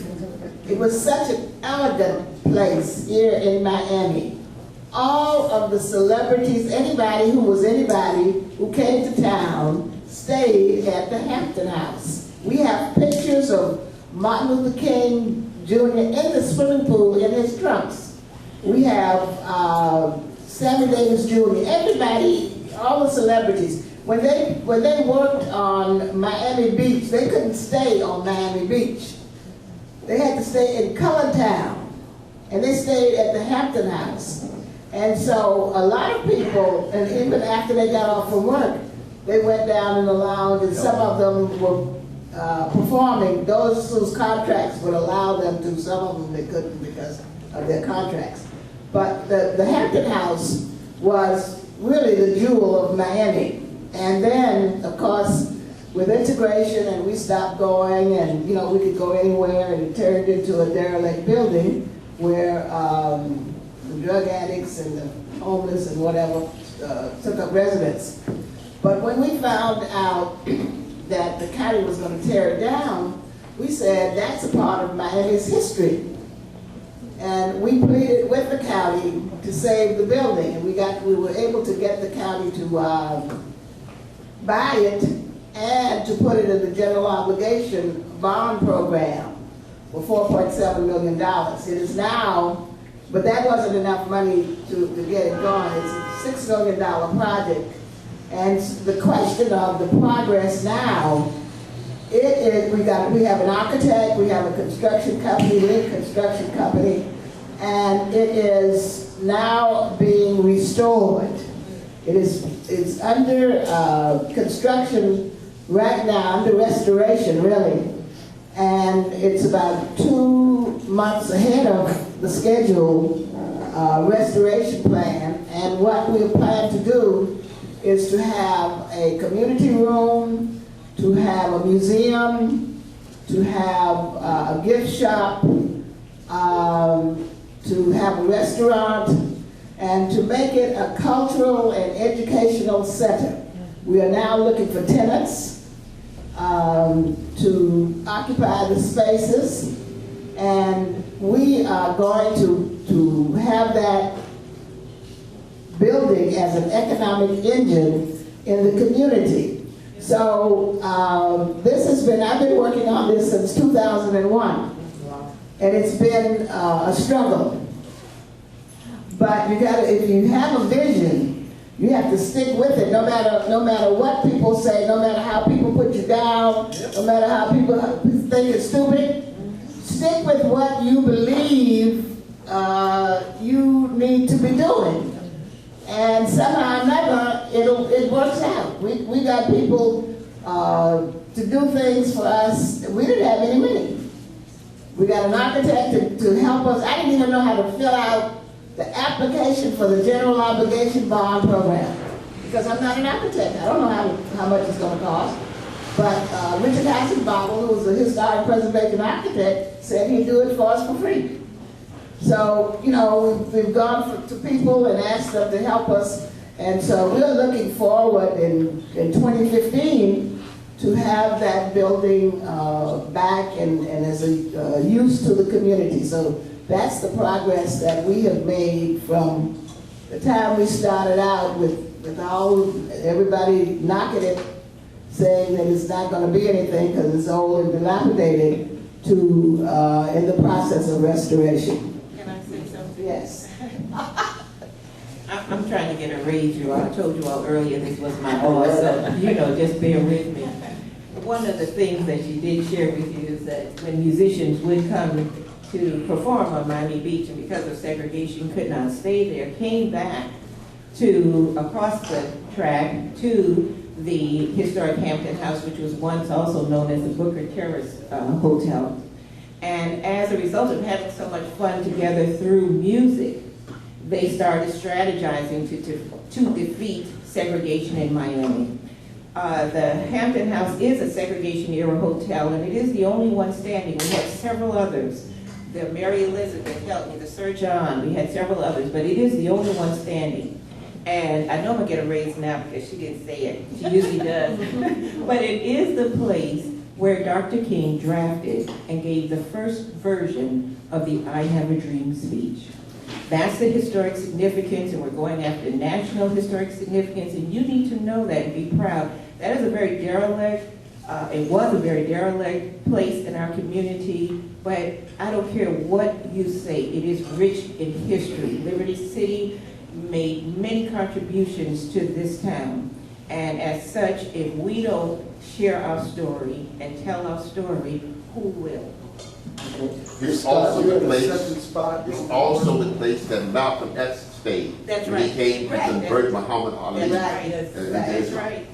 It was such an elegant place here in Miami. All of the celebrities, anybody who came to town, stayed at the Hampton House. We have pictures of Martin Luther King Jr. in the swimming pool in his trunks. We have Sammy Davis Jr., everybody, all the celebrities. When they worked on Miami Beach, they couldn't stay on Miami Beach. They had to stay in Color Town, and they stayed at the Hampton House. And so a lot of people, and even after they got off from work, they went down in the lounge, and some of them were performing. Those whose contracts would allow them to, some of them they couldn't because of their contracts. But the Hampton House was really the jewel of Miami. And then, of course, with integration and we stopped going, and we could go anywhere, and it turned into a derelict building where the drug addicts and the homeless and whatever took up residence. But when we found out that the county was going to tear it down, we said that's a part of Miami's history. And we pleaded with the county to save the building, and we were able to get the county to buy it and to put it in the general obligation bond program for $4.7 million. It is now, but that wasn't enough money to get it going. It's a $6 million project. And the question of the progress now, we have an architect, we have a construction company, Link Construction Company, and it is now being restored. It's under construction right now, under restoration really, and it's about 2 months ahead of the scheduled restoration plan. And what we plan to do is to have a community room, to have a museum, to have a gift shop, to have a restaurant, and to make it a cultural and educational center. We are now looking for tenants to occupy the spaces, and we are going to have that building as an economic engine in the community. So I've been working on this since 2001, and it's been a struggle. But if you have a vision, you have to stick with it, no matter what people say, no matter how people put you down, no matter how people think you're stupid. Stick with what you believe you need to be doing. And somehow or another, it works out. We got people to do things for us. We didn't have any money. We got an architect to help us. I didn't even know how to fill out the application for the general obligation bond program, because I'm not an architect. I don't know how much it's going to cost. But Richard Hassenbottle, who was a historic preservation architect, said he'd do it for us for free. So, we've gone to people and asked them to help us. And so we're looking forward in 2015 to have that building back and as a use to the community. So that's the progress that we have made from the time we started out with everybody knocking it, saying that it's not going to be anything because it's old and dilapidated, to in the process of restoration. Can I say something? Yes. I'm trying to get a raise, you all. I told you all earlier this was my boss, so, just bear with me. One of the things that she did share with you is that when musicians would come to perform on Miami Beach, and because of segregation could not stay there, came back to across the track to the historic Hampton House, which was once also known as the Booker Terrace Hotel. And as a result of having so much fun together through music, they started strategizing to defeat segregation in Miami. The Hampton House is a segregation-era hotel, and it is the only one standing. We had several others. The Mary Elizabeth helped me, the Sir John, we had several others, but it is the only one standing. And I know I'm gonna get a raise now because she didn't say it. She usually does. But it is the place where Dr. King drafted and gave the first version of the I Have a Dream speech. That's the historic significance, and we're going after national historic significance, and you need to know that and be proud. That is a very derelict, it was a very derelict place in our community, but I don't care what you say, it is rich in history. Liberty City made many contributions to this town, and as such, if we don't share our story and tell our story, who will? It's also the place that Malcolm X stayed. That's when right. He came to convert Muhammad Ali. That's right. That's right.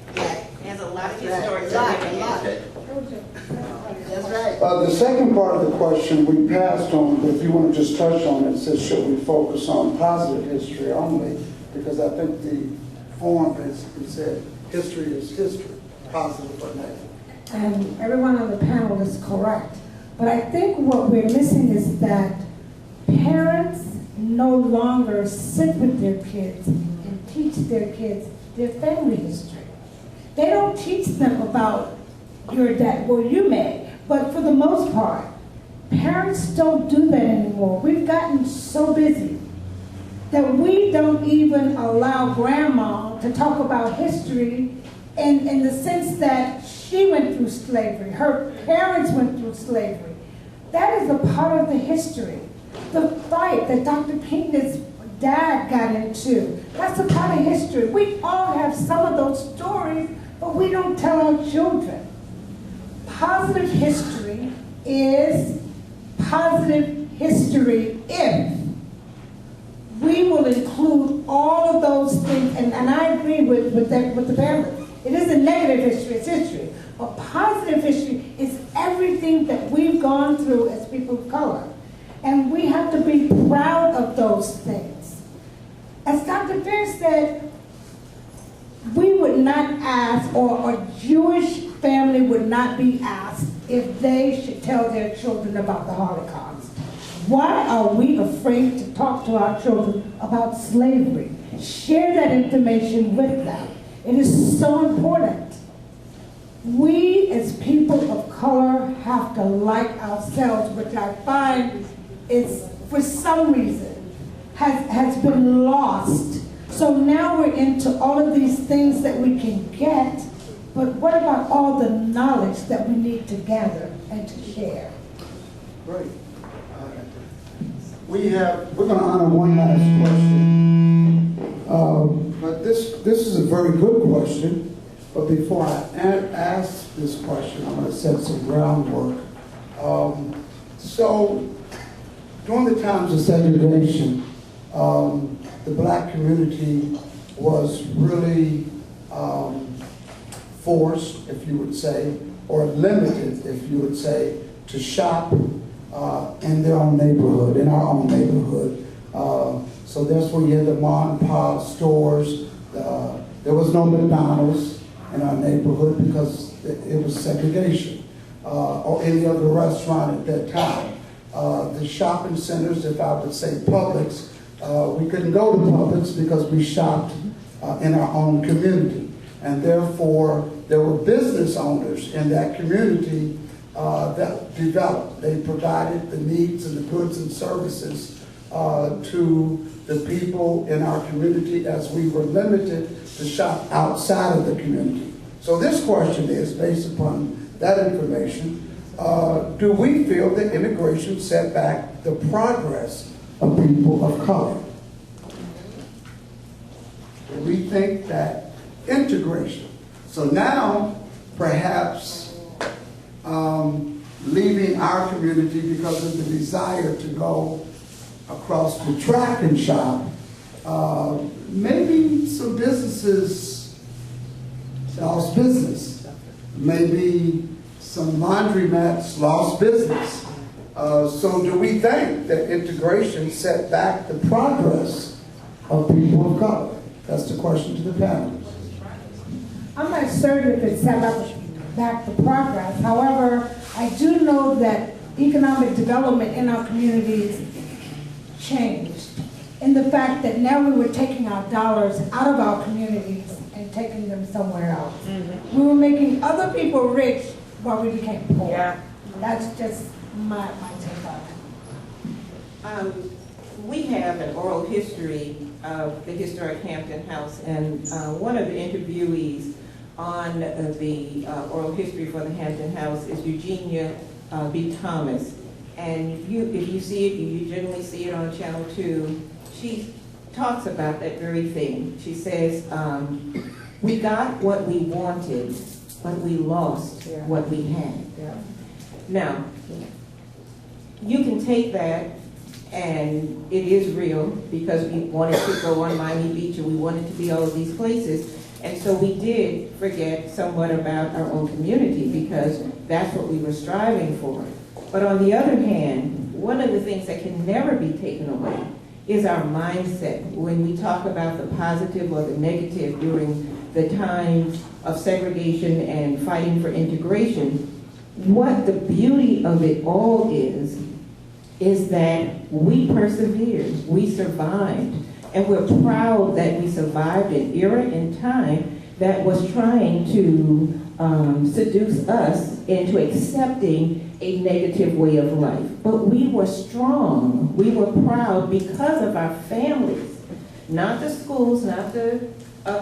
There's a lot of historic Okay. That's right. The second part of the question we passed on, but if you want to just touch on it, it says, should we focus on positive history only? Because I think the form basically said, history is history, positive or negative. And everyone on the panel is correct. But I think what we're missing is that parents no longer sit with their kids and teach their kids their family history. They don't teach them about your dad. Well, you may, but for the most part, parents don't do that anymore. We've gotten so busy that we don't even allow grandma to talk about history in the sense that she went through slavery, her parents went through slavery. That is a part of the history. The fight that Dr. Pinckney's dad got into, that's a part of history. We all have some of those stories, but we don't tell our children. Positive history is positive history if we will include all of those things, and I agree with the parents. It isn't negative history, it's history. But positive history is everything that we've gone through as people of color. And we have to be proud of those things. As Dr. Fair said, we would not ask, or a Jewish family would not be asked if they should tell their children about the Holocaust. Why are we afraid to talk to our children about slavery? Share that information with them. It is so important. We as people of color have to like ourselves, which I find is, for some reason, has been lost. So now we're into all of these things that we can get, but what about all the knowledge that we need to gather and to share? Great. We're going to honor one last question. But this is a very good question. But before I ask this question, I'm going to set some groundwork. So during the times of segregation, the black community was really forced, if you would say, or limited, if you would say, to shop in their own neighborhood, in our own neighborhood. So that's where you had the mom and pop stores. There was no McDonald's in our neighborhood because it was segregation, or any other restaurant at that time. The shopping centers, if I would say Publix, we couldn't go to Publix because we shopped in our own community. And therefore, there were business owners in that community that developed. They provided the needs and the goods and services to the people in our community as we were limited to shop outside of the community. So this question is, based upon that information, do we feel that immigration set back the progress of people of color? rethink that integration. So now, perhaps leaving our community because of the desire to go across the track and shop, maybe some businesses lost business. Maybe some laundromats lost business. So do we think that integration set back the progress of people of color? That's the question to the panel. I'm not certain if it set back the progress. However, I do know that economic development in our communities changed in the fact that now we were taking our dollars out of our communities and taking them somewhere else. We were making other people rich while we became poor. Yeah. That's just my take on it. We have an oral history of the historic Hampton House, and one of the interviewees on the oral history for the Hampton House is Eugenia B. Thomas. And if you see it, you generally see it on Channel 2, she talks about that very thing. She says, we got what we wanted, but we lost what we had. Yeah. Now, you can take that, and it is real, because we wanted to go on Miami Beach, and we wanted to be all of these places, and so we did forget somewhat about our own community, because that's what we were striving for. But on the other hand, one of the things that can never be taken away is our mindset. When we talk about the positive or the negative during the time of segregation and fighting for integration, what the beauty of it all is that we persevered, we survived, and we're proud that we survived an era in time that was trying to seduce us into accepting a negative way of life. But we were strong, we were proud because of our families, not the schools, not the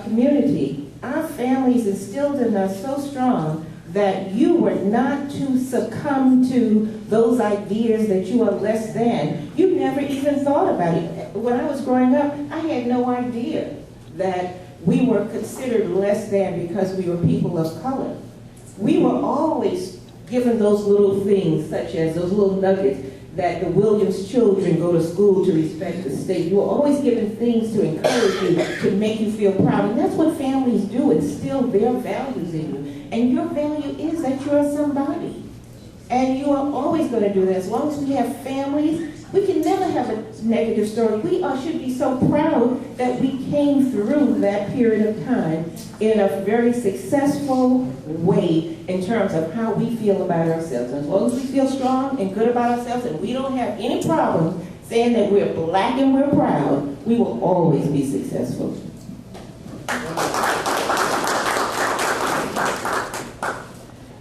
community. Our families instilled in us so strong that you were not to succumb to those ideas that you are less than. You never even thought about it. When I was growing up, I had no idea that we were considered less than because we were people of color. We were always given those little things, such as those little nuggets, that the Williams children go to school to respect the state. You were always given things to encourage you, to make you feel proud. And that's what families do, instill their values in you. And your value is that you're somebody. And you are always going to do that. As long as we have families, we can never have a negative story. We should be so proud that we came through that period of time in a very successful way in terms of how we feel about ourselves. As long as we feel strong and good about ourselves and we don't have any problem saying that we're black and we're proud, we will always be successful.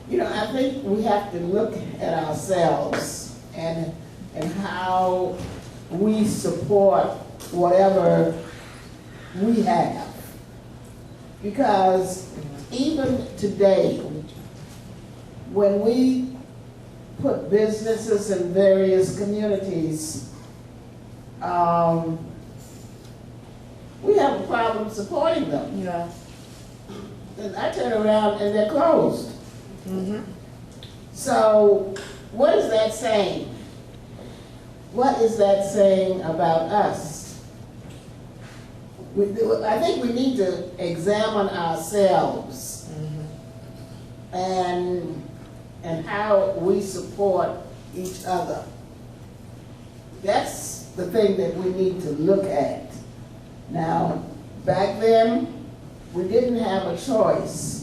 You know, I think we have to look at ourselves and how we support whatever we have. Because even today, when we put businesses in various communities, we have a problem supporting them. Yeah. And I turn around and they're closed. So what is that saying? What is that saying about us? I think we need to examine ourselves and how we support each other. That's the thing that we need to look at. Now, back then, we didn't have a choice.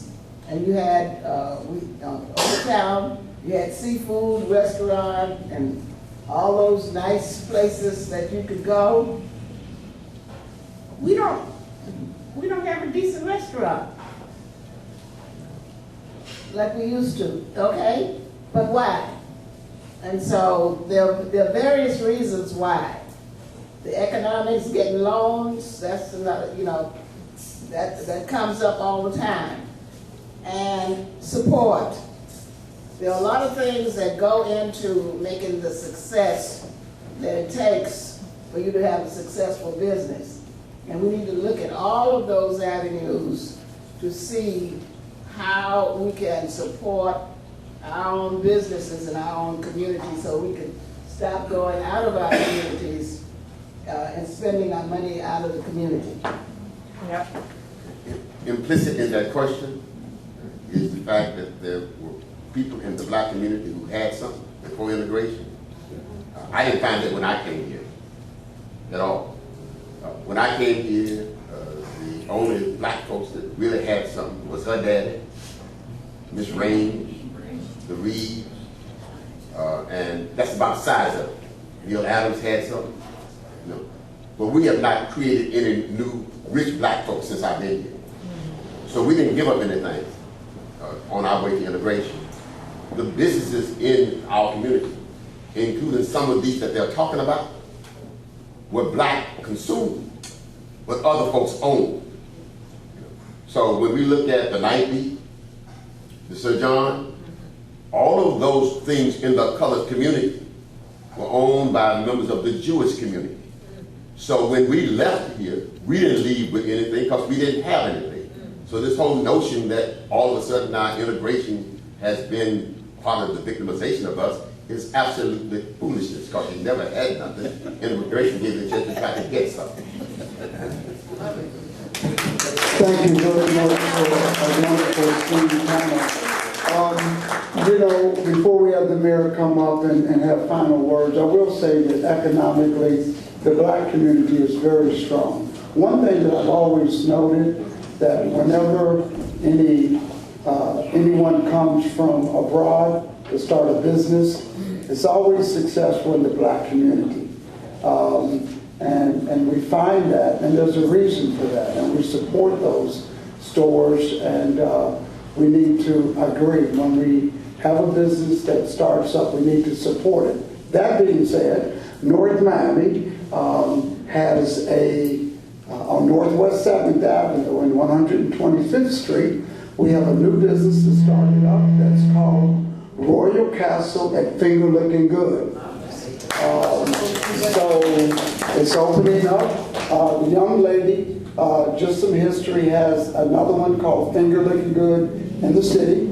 And you had, Old Town, you had seafood restaurant and all those nice places that you could go. We don't have a decent restaurant like we used to, okay? But why? And so there are various reasons why. The economics, getting loans, that's another, that comes up all the time. And support. There are a lot of things that go into making the success that it takes for you to have a successful business. And we need to look at all of those avenues to see how we can support our own businesses and our own communities so we can stop going out of our communities and spending our money out of the community. Yep. Implicit in that question is the fact that there were people in the black community who had something before integration. I didn't find it when I came here at all. When I came here, the only black folks that really had something was her daddy, Miss Range, the Reeves, and that's about the size of it. Neil Adams had something, you know. But we have not created any new rich black folks since I've been here. So we didn't give up anything on our way to integration. The businesses in our community, including some of these that they're talking about, were black consumed, but other folks owned. So when we look at the Nightly, the Sir John, all of those things in the colored community were owned by members of the Jewish community. So when we left here, we didn't leave with anything because we didn't have anything. So this whole notion that all of a sudden our integration has been part of the victimization of us is absolutely foolishness because you never had nothing. Immigration gave you a chance to try to get something. Thank you very much for a wonderful speaking panel. You know, before we have the mayor come up and have final words, I will say that economically, the black community is very strong. One thing that I've always noted, that whenever anyone comes from abroad to start a business, it's always successful in the black community. And we find that, and there's a reason for that, and we support those stores, and we need to agree. When we have a business that starts up, we need to support it. That being said, North Miami has on Northwest 7th Avenue and 125th Street, we have a new business that started up that's called Royal Castle at Finger Looking Good. So it's opening up. The young lady, just some history, has another one called Finger Looking Good in the city.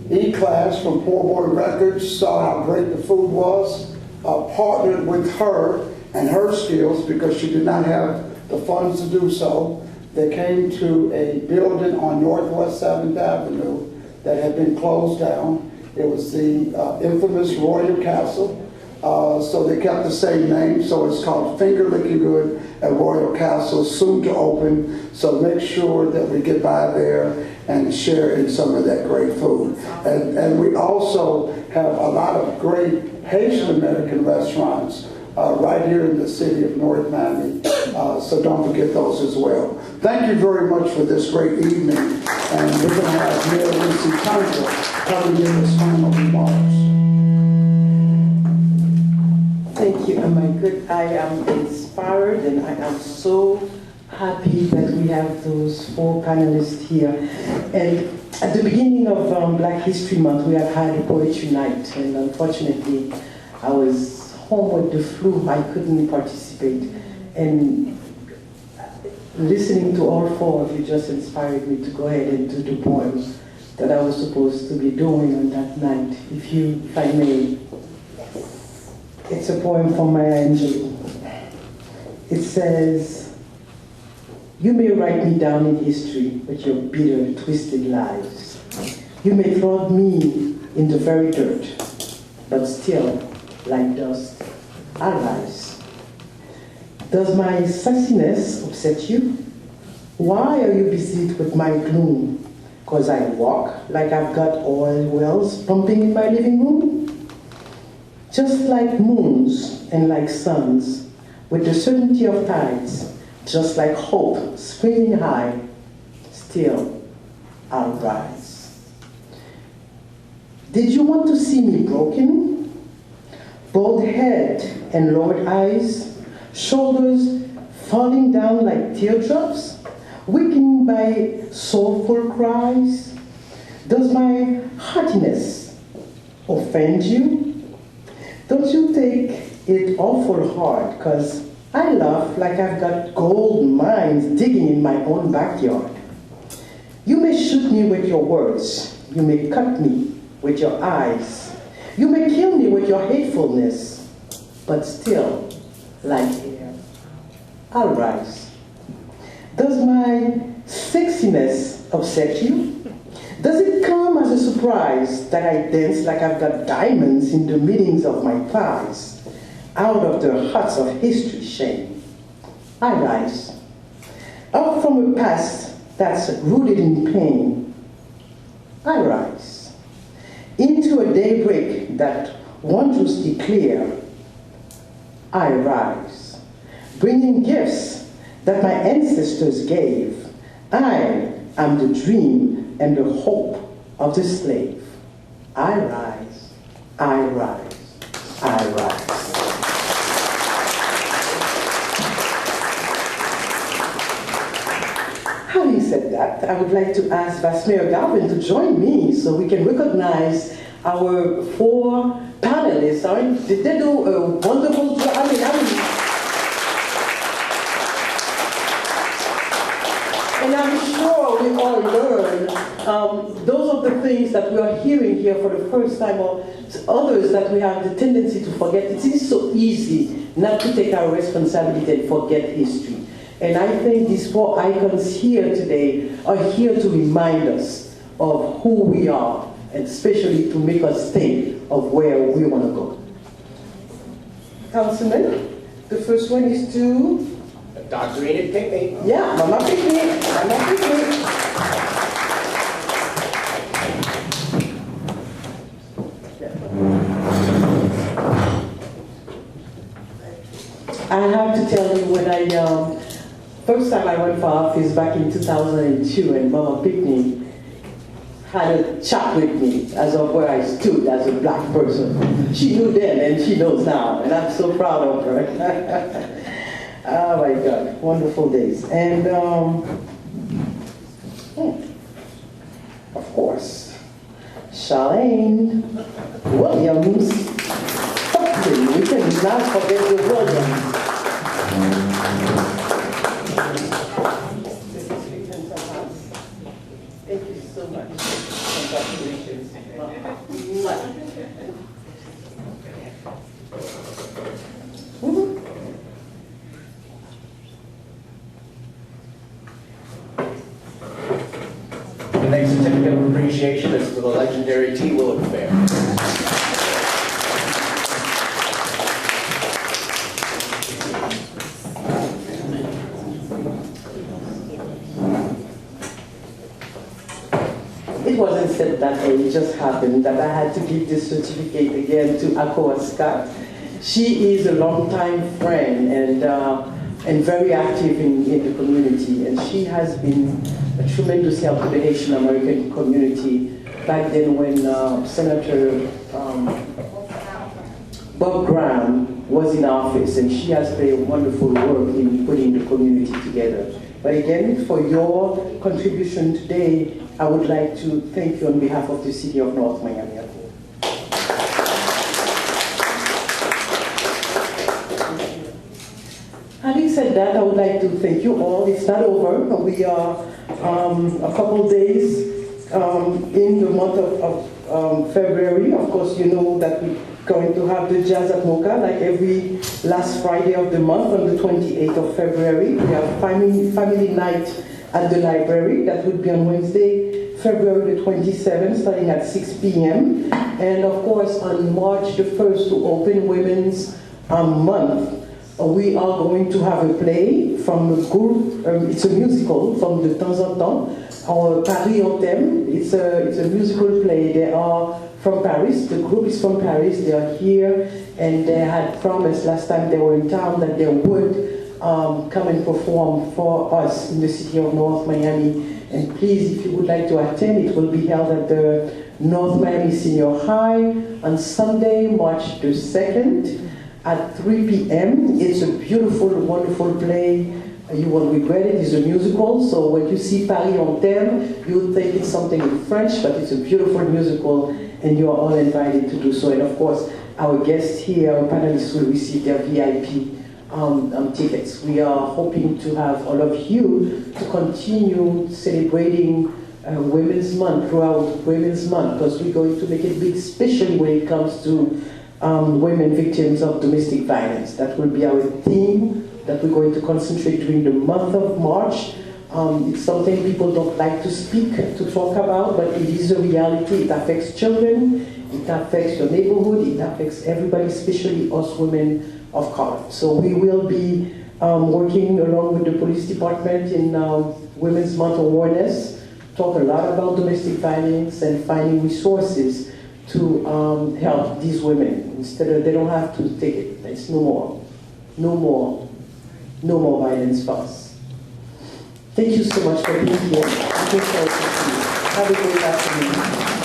E-Class from Poor Boy Records saw how great the food was, partnered with her and her skills because she did not have the funds to do so. They came to a building on Northwest 7th Avenue that had been closed down. It was the infamous Royal Castle. So they kept the same name, so it's called Finger Licking Good at Royal Castle, soon to open. So make sure that we get by there and share in some of that great food. And we also have a lot of great Haitian American restaurants right here in the city of North Miami. So don't forget those as well. Thank you very much for this great evening. And we're going to have Mayor Lucy Tonka coming in his final remarks. Thank you, I am inspired and I am so happy that we have those four panelists here. And at the beginning of Black History Month, we have had a poetry night, and unfortunately, I was home with the flu. I couldn't participate. And listening to all four of you just inspired me to go ahead and do the poem that I was supposed to be doing on that night. If I may. It's a poem from Maya Angelou. It says, "You may write me down in history with your bitter, twisted lies. You may flog me in the very dirt, but still, like dust, I rise. Does my sassiness upset you? Why are you beset with my gloom? 'Cause I walk like I've got oil wells pumping in my living room? Just like moons and like suns, with the certainty of tides, just like hope springing high, still I'll rise. Did you want to see me broken? Bald head and lowered eyes, shoulders falling down like teardrops, weakened by soulful cries? Does my heartiness offend you? Don't you take it awful hard, 'cause I laugh like I've got gold mines digging in my own backyard. You may shoot me with your words. You may cut me with your eyes. You may kill me with your hatefulness. But still, like air, I'll rise. Does my sexiness upset you? Does it come as a surprise that I dance like I've got diamonds in the meetings of my thighs, out of the huts of history shame? I rise, up from a past that's rooted in pain. I rise, into a daybreak that wondrously clear. I rise, bringing gifts that my ancestors gave. I am the dream and the hope of the slave. I rise, I rise, I rise. Having said that, I would like to ask Vice Mayor Garvin to join me so we can recognize our 4 panelists. Did they do a wonderful job? And I'm sure we all learn those are the things that we are hearing here for the first time, or others that we have the tendency to forget. It is so easy not to take our responsibility and forget history. And I think these 4 icons here today are here to remind us of who we are, and especially to make us think of where we want to go. Councilman, the first one is to... Dr. Enid Pinckney. Yeah, Mama Pinckney. Mama Pinckney. I have to tell you, when first time I went for office back in 2002, and Mama Pinckney had a chat with me as of where I stood as a black person. She knew then and she knows now, and I'm so proud of her. Oh my God, wonderful days. And of course, Charlene Williams. We cannot forget the Williams. Thank you so much. Congratulations. The next certificate of appreciation is for the legendary T. Willard Fair. It wasn't said that way, it just happened that I had to give this certificate again to Akoa Scott. She is a longtime friend and very active in the community, and she has been a tremendous help to the Haitian American community back then when Senator Bob Graham was in office, and she has played a wonderful work in putting the community together. But again, for your contribution today, I would like to thank you on behalf of the City of North Miami. Having said that, I would like to thank you all. It's not over. We are a couple days in the month of February. Of course, you know that we're going to have the Jazz at Mocha like every last Friday of the month on the 28th of February. We have family night at the library. That would be on Wednesday, February the 27th, starting at 6 p.m. And of course, on March the 1st, to open Women's Month, we are going to have a play from a group, it's a musical from De Temps en Temps, or Paris en Thème. It's a musical play. They are from Paris, the group is from Paris, they are here, and they had promised last time they were in town that they would come and perform for us in the City of North Miami. And please, if you would like to attend, it will be held at the North Miami Senior High on Sunday, March the 2nd. At 3 p.m. It's a beautiful, wonderful play. You won't regret it. It's a musical, so when you see Paris en Thème, you would think it's something in French, but it's a beautiful musical, and you are all invited to do so. And of course, our guests here, our panelists, will receive their VIP tickets. We are hoping to have all of you to continue celebrating Women's Month throughout Women's Month, because we're going to make it big, especially when it comes to women victims of domestic violence. That will be our theme that we're going to concentrate during the month of March. It's something people don't like to speak, to talk about, but it is a reality. It affects children, it affects your neighborhood, it affects everybody, especially us women of color. So we will be working along with the police department in Women's Month awareness, talk a lot about domestic violence and finding resources to help these women. Instead of, they don't have to take it. It's no more violence for us. Thank you so much for being here. Looking forward to see you. Have a great afternoon.